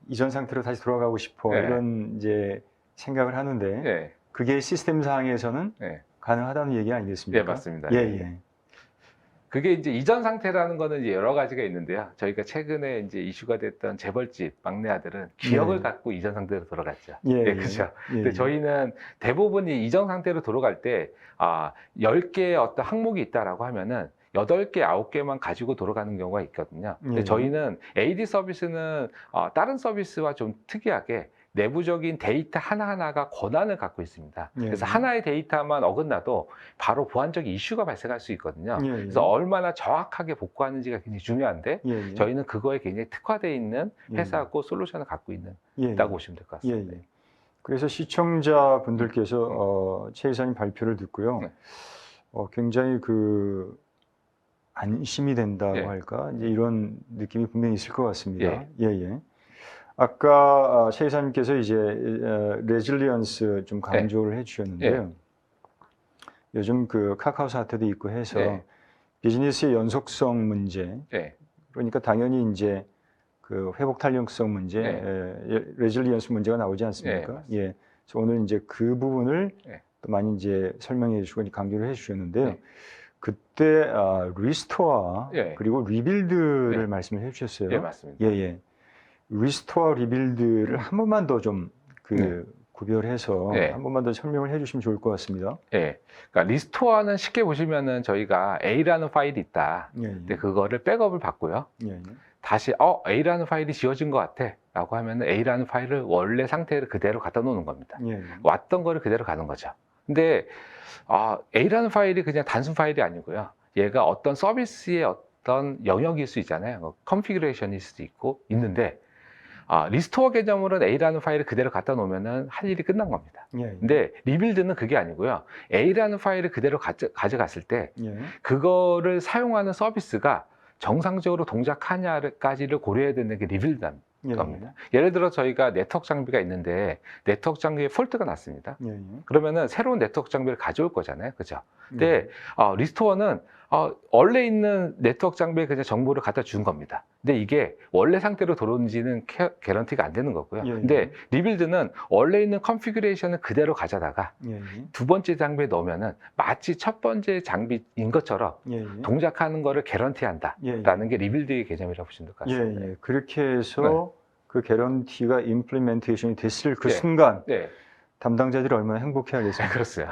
이전 상태로 다시 돌아가고 싶어 네. 이런 이제 생각을 하는데 예. 그게 시스템 상에서는 예. 가능하다는 얘기 아니겠습니까? 예, 맞습니다. 예. 그게 이제 이전 상태라는 거는 이제 여러 가지가 있는데요. 저희가 최근에 이제 이슈가 됐던 재벌집 막내 아들은 기억을 네. 갖고 이전 상태로 돌아갔죠. 예, 그렇죠. 예. 근데 저희는 대부분이 이전 상태로 돌아갈 때 10개의 어떤 항목이 있다라고 하면은 8개, 9개만 가지고 돌아가는 경우가 있거든요. 근데 예. 저희는 AD 서비스는 다른 서비스와 좀 특이하게 내부적인 데이터 하나하나가 권한을 갖고 있습니다. 예. 그래서 하나의 데이터만 어긋나도 바로 보안적인 이슈가 발생할 수 있거든요. 예. 그래서 얼마나 정확하게 복구하는지가 굉장히 중요한데 예. 저희는 그거에 굉장히 특화되어 있는 예. 회사고 솔루션을 갖고 예. 있다고 보시면 될 것 같습니다. 예. 그래서 시청자분들께서 최 이사님 발표를 듣고요. 네. 굉장히 안심이 된다고 예. 할까? 이제 이런 느낌이 분명히 있을 것 같습니다. 예. 아까 최 이사님께서 이제 레질리언스 좀 강조를 해주셨는데요. 요즘 카카오 사태도 있고 해서 예. 비즈니스의 연속성 문제, 예. 그러니까 당연히 이제 회복 탄력성 문제, 레질리언스 문제가 나오지 않습니까? 예, 그래서 오늘 이제 그 부분을 예. 또 많이 이제 설명해 주시고 강조를 해주셨는데요. 예. 그때 리스토어 예. 그리고 리빌드를 예. 말씀을 해주셨어요. 예, 맞습니다. 리스토어 리빌드를 한 번만 더 좀 네. 구별해서 네. 한 번만 더 설명을 해주시면 좋을 것 같습니다. 예. 그러니까 리스토어는 쉽게 보시면은 저희가 A라는 파일이 있다. 근데 그거를 백업을 받고요. 다시 A라는 파일이 지워진 것 같아 라고 하면 A라는 파일을 원래 상태를 그대로 갖다 놓는 겁니다. 왔던 거를 그대로 가는 거죠. 근데 A라는 파일이 그냥 단순 파일이 아니고요. 얘가 어떤 서비스의 어떤 영역일 수 있잖아요. 컨피그레이션일 수도 있는데 리스토어 개념으로는 A라는 파일을 그대로 갖다 놓으면은 할 일이 끝난 겁니다. 근데 리빌드는 그게 아니고요. A라는 파일을 그대로 가져갔을 때 그거를 사용하는 서비스가 정상적으로 동작하냐까지를 고려해야 되는 게 리빌드입니다. 겁니다. 예를 들어 저희가 네트워크 장비가 있는데 네트워크 장비에 폴트가 났습니다. 그러면은 새로운 네트워크 장비를 가져올 거잖아요. 그죠? 근데 리스토어는 원래 있는 네트워크 장비에 그냥 정보를 갖다 준 겁니다. 근데 이게 원래 상태로 돌아오는지는 개런티가 안 되는 거고요. 근데 리빌드는 원래 있는 컨피그레이션을 그대로 가져다가 두 번째 장비에 넣으면은 마치 첫 번째 장비인 것처럼 동작하는 거를 개런티한다라는 게 리빌드의 개념이라고 보시면 될 것 같습니다. 그렇게 해서 그 개런티가 임플리멘테이션이 됐을 그 순간 담당자들이 얼마나 행복해하겠어요. 그렇어요.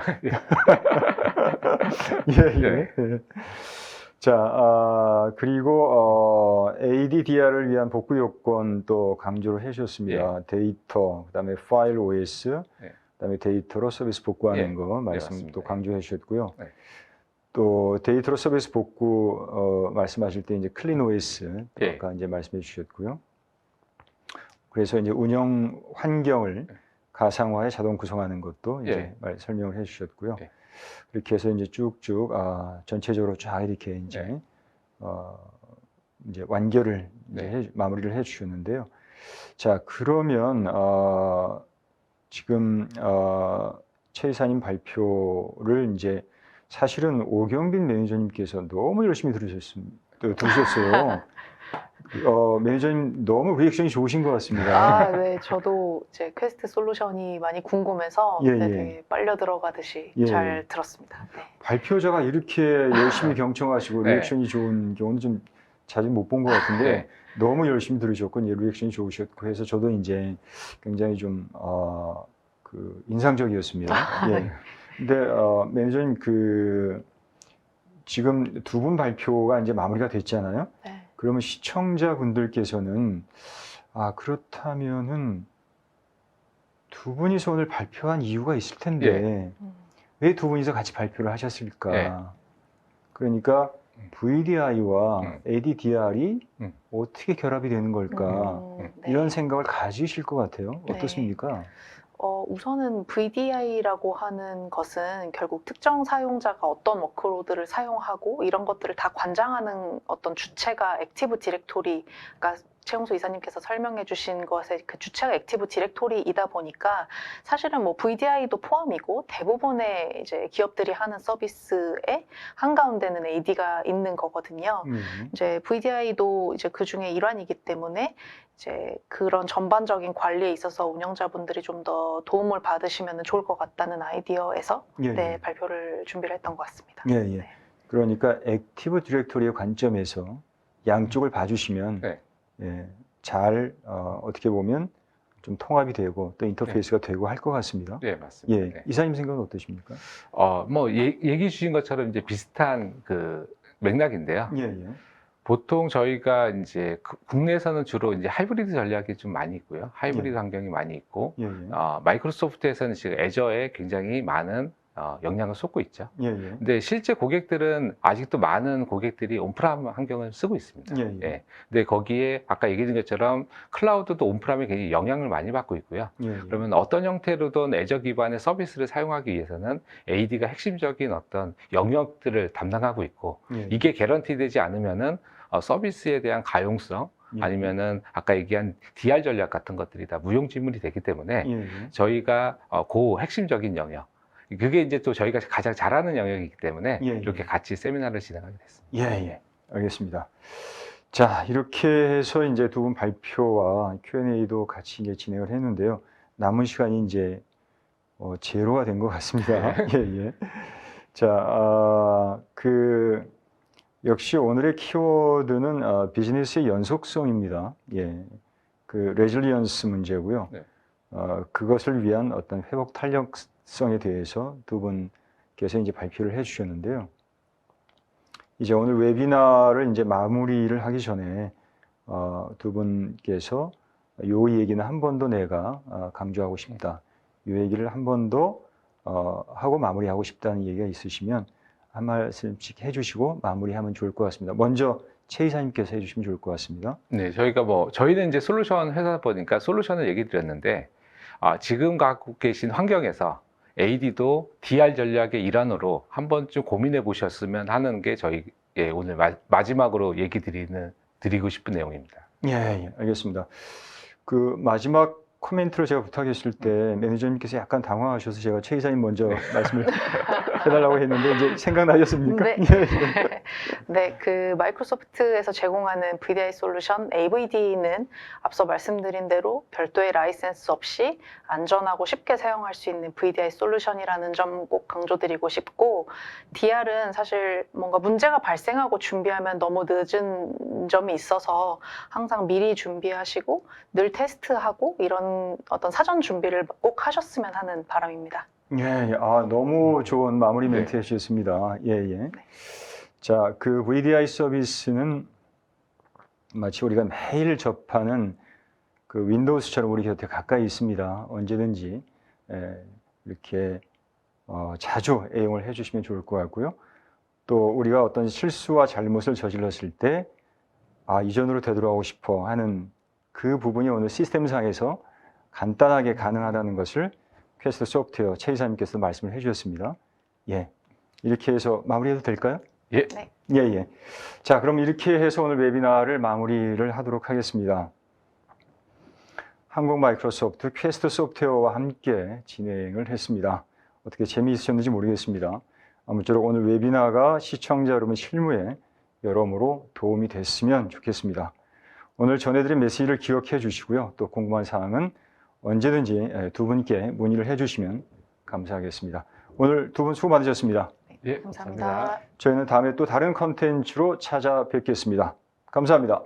자, 그리고 ADDR을 위한 복구 요건 또 강조를 해주셨습니다. 데이터, 그다음에 파일 OS, 그다음에 데이터로 서비스 복구하는 거 말씀 또 강조해 주셨고요. 또 데이터로 서비스 복구 말씀하실 때 이제 클린 OS 아까 이제 말씀해 주셨고요. 그래서 이제 운영 환경을 가상화해 자동 구성하는 것도 이제 예. 설명을 해주셨고요. 예. 그렇게 해서 이제 쭉쭉 전체적으로 쫙 이렇게 이제 네. 이제 완결을 이제 네. 마무리를 해주셨는데요. 자, 그러면 지금 최 이사님 발표를 이제 사실은 오경빈 매니저님께서 너무 열심히 들으셨어요. 매니저님 너무 리액션이 좋으신 것 같습니다. 네, 저도 이제 퀘스트 솔루션이 많이 궁금해서 예, 네, 예. 되게 빨려 들어가듯이 예, 잘 예. 들었습니다. 네. 발표자가 이렇게 열심히 경청하시고 네. 리액션이 좋은 경우는 좀 자주 못 본 것 같은데 네. 너무 열심히 들으셨고 리액션이 좋으셨고 해서 저도 이제 굉장히 좀 인상적이었습니다. 예. 근데 매니저님 지금 두 분 발표가 이제 마무리가 됐잖아요. 네. 그러면 시청자분들께서는 그렇다면은 두 분이서 오늘 발표한 이유가 있을 텐데 왜 두 분이서 같이 발표를 하셨을까? 예. 그러니까 VDI와 ADDR이 음. 어떻게 결합이 되는 걸까? 네. 이런 생각을 가지실 것 같아요. 네. 어떻습니까? 우선은 VDI라고 하는 것은 결국 특정 사용자가 어떤 워크로드를 사용하고 이런 것들을 다 관장하는 어떤 주체가 액티브 디렉토리가 최용수 이사님께서 설명해 주신 것의 그 주체가 액티브 디렉토리이다 보니까 사실은 뭐 VDI도 포함이고 대부분의 이제 기업들이 하는 서비스의 한가운데는 AD가 있는 거거든요. 이제 VDI도 이제 그 중에 일환이기 때문에 이제 그런 전반적인 관리에 있어서 운영자분들이 좀 더 도움을 받으시면 좋을 것 같다는 아이디어에서 예, 네, 예. 발표를 준비를 했던 것 같습니다. 예, 예. 네. 그러니까 액티브 디렉토리의 관점에서 양쪽을 봐주시면 네. 예, 잘 어떻게 보면 좀 통합이 되고 또 인터페이스가 되고 할 것 같습니다. 네, 맞습니다. 예, 네. 이사님 생각은 어떠십니까? 얘기 주신 것처럼 이제 비슷한 그 맥락인데요. 예, 예. 보통 저희가 이제 국내에서는 주로 이제 하이브리드 전략이 좀 많이 있고요. 하이브리드 예. 환경이 많이 있고, 예, 예. 마이크로소프트에서는 지금 애저에 굉장히 많은 영향을 쏟고 있죠. 예, 예. 근데 실제 고객들은 아직도 많은 고객들이 온프람 환경을 쓰고 있습니다. 예, 예. 근데 거기에 아까 얘기해 준 것처럼 클라우드도 온프람에 굉장히 영향을 많이 받고 있고요. 예, 예. 그러면 어떤 형태로든 애저 기반의 서비스를 사용하기 위해서는 AD가 핵심적인 어떤 영역들을 담당하고 있고, 예, 예. 이게 개런티되지 않으면은 서비스에 대한 가용성, 예. 아니면은 아까 얘기한 DR 전략 같은 것들이 다 무용지물이 되기 때문에 예, 예. 저희가 그 핵심적인 영역, 그게 이제 또 저희가 가장 잘하는 영역이기 때문에 예, 예. 이렇게 같이 세미나를 진행하게 됐습니다. 예, 예. 알겠습니다. 자, 이렇게 해서 이제 두 분 발표와 Q&A도 같이 이제 진행을 했는데요. 남은 시간이 이제 제로가 된 것 같습니다. 예, 예. 자, 역시 오늘의 키워드는 비즈니스의 연속성입니다. 예. 레질리언스 문제고요. 네. 그것을 위한 어떤 회복 탄력성에 대해서 두 분께서 이제 발표를 해 주셨는데요. 이제 오늘 웨비나를 이제 마무리를 하기 전에 두 분께서 요 얘기는 한 번 더 내가 강조하고 싶다. 요 얘기를 한 번 더 하고 마무리하고 싶다는 얘기가 있으시면 한 말씀씩 해주시고 마무리하면 좋을 것 같습니다. 먼저 최 이사님께서 해주시면 좋을 것 같습니다. 네, 저희는 이제 솔루션 회사 보니까 솔루션을 얘기 드렸는데, 지금 갖고 계신 환경에서 AD도 DR 전략의 일환으로 한 번쯤 고민해 보셨으면 하는 게 저희 오늘 마지막으로 드리고 싶은 내용입니다. 예, 예, 알겠습니다. 마지막 코멘트를 제가 부탁했을 때 매니저님께서 약간 당황하셔서 제가 최 이사님 먼저 말씀을 해달라고 했는데 이제 생각나셨습니까? 네. 예. 네, 마이크로소프트에서 제공하는 VDI 솔루션 AVD는 앞서 말씀드린 대로 별도의 라이센스 없이 안전하고 쉽게 사용할 수 있는 VDI 솔루션이라는 점 꼭 강조드리고 싶고, DR은 사실 뭔가 문제가 발생하고 준비하면 너무 늦은 점이 있어서 항상 미리 준비하시고 늘 테스트하고 이런 어떤 사전 준비를 꼭 하셨으면 하는 바람입니다. 예, 예. 너무 좋은 마무리 멘트 해주셨습니다. 예, 예. 자, VDI 서비스는 마치 우리가 매일 접하는 윈도우스처럼 우리 곁에 가까이 있습니다. 언제든지 이렇게 자주 애용을 해주시면 좋을 것 같고요. 또 우리가 어떤 실수와 잘못을 저질렀을 때 이전으로 되돌아가고 싶어 하는 그 부분이 오늘 시스템상에서 간단하게 가능하다는 것을 퀘스트 소프트웨어 최 이사님께서 말씀을 해주셨습니다. 예, 이렇게 해서 마무리해도 될까요? 예. 네. 예. 자, 그럼 이렇게 해서 오늘 웨비나를 마무리를 하도록 하겠습니다. 한국 마이크로소프트 퀘스트 소프트웨어와 함께 진행을 했습니다. 어떻게 재미있으셨는지 모르겠습니다. 아무쪼록 오늘 웨비나가 시청자 여러분 실무에 여러모로 도움이 됐으면 좋겠습니다. 오늘 전해드린 메시지를 기억해 주시고요. 또 궁금한 사항은 언제든지 두 분께 문의를 해주시면 감사하겠습니다. 오늘 두 분 수고 많으셨습니다. 예, 감사합니다. 저희는 다음에 또 다른 컨텐츠로 찾아뵙겠습니다. 감사합니다.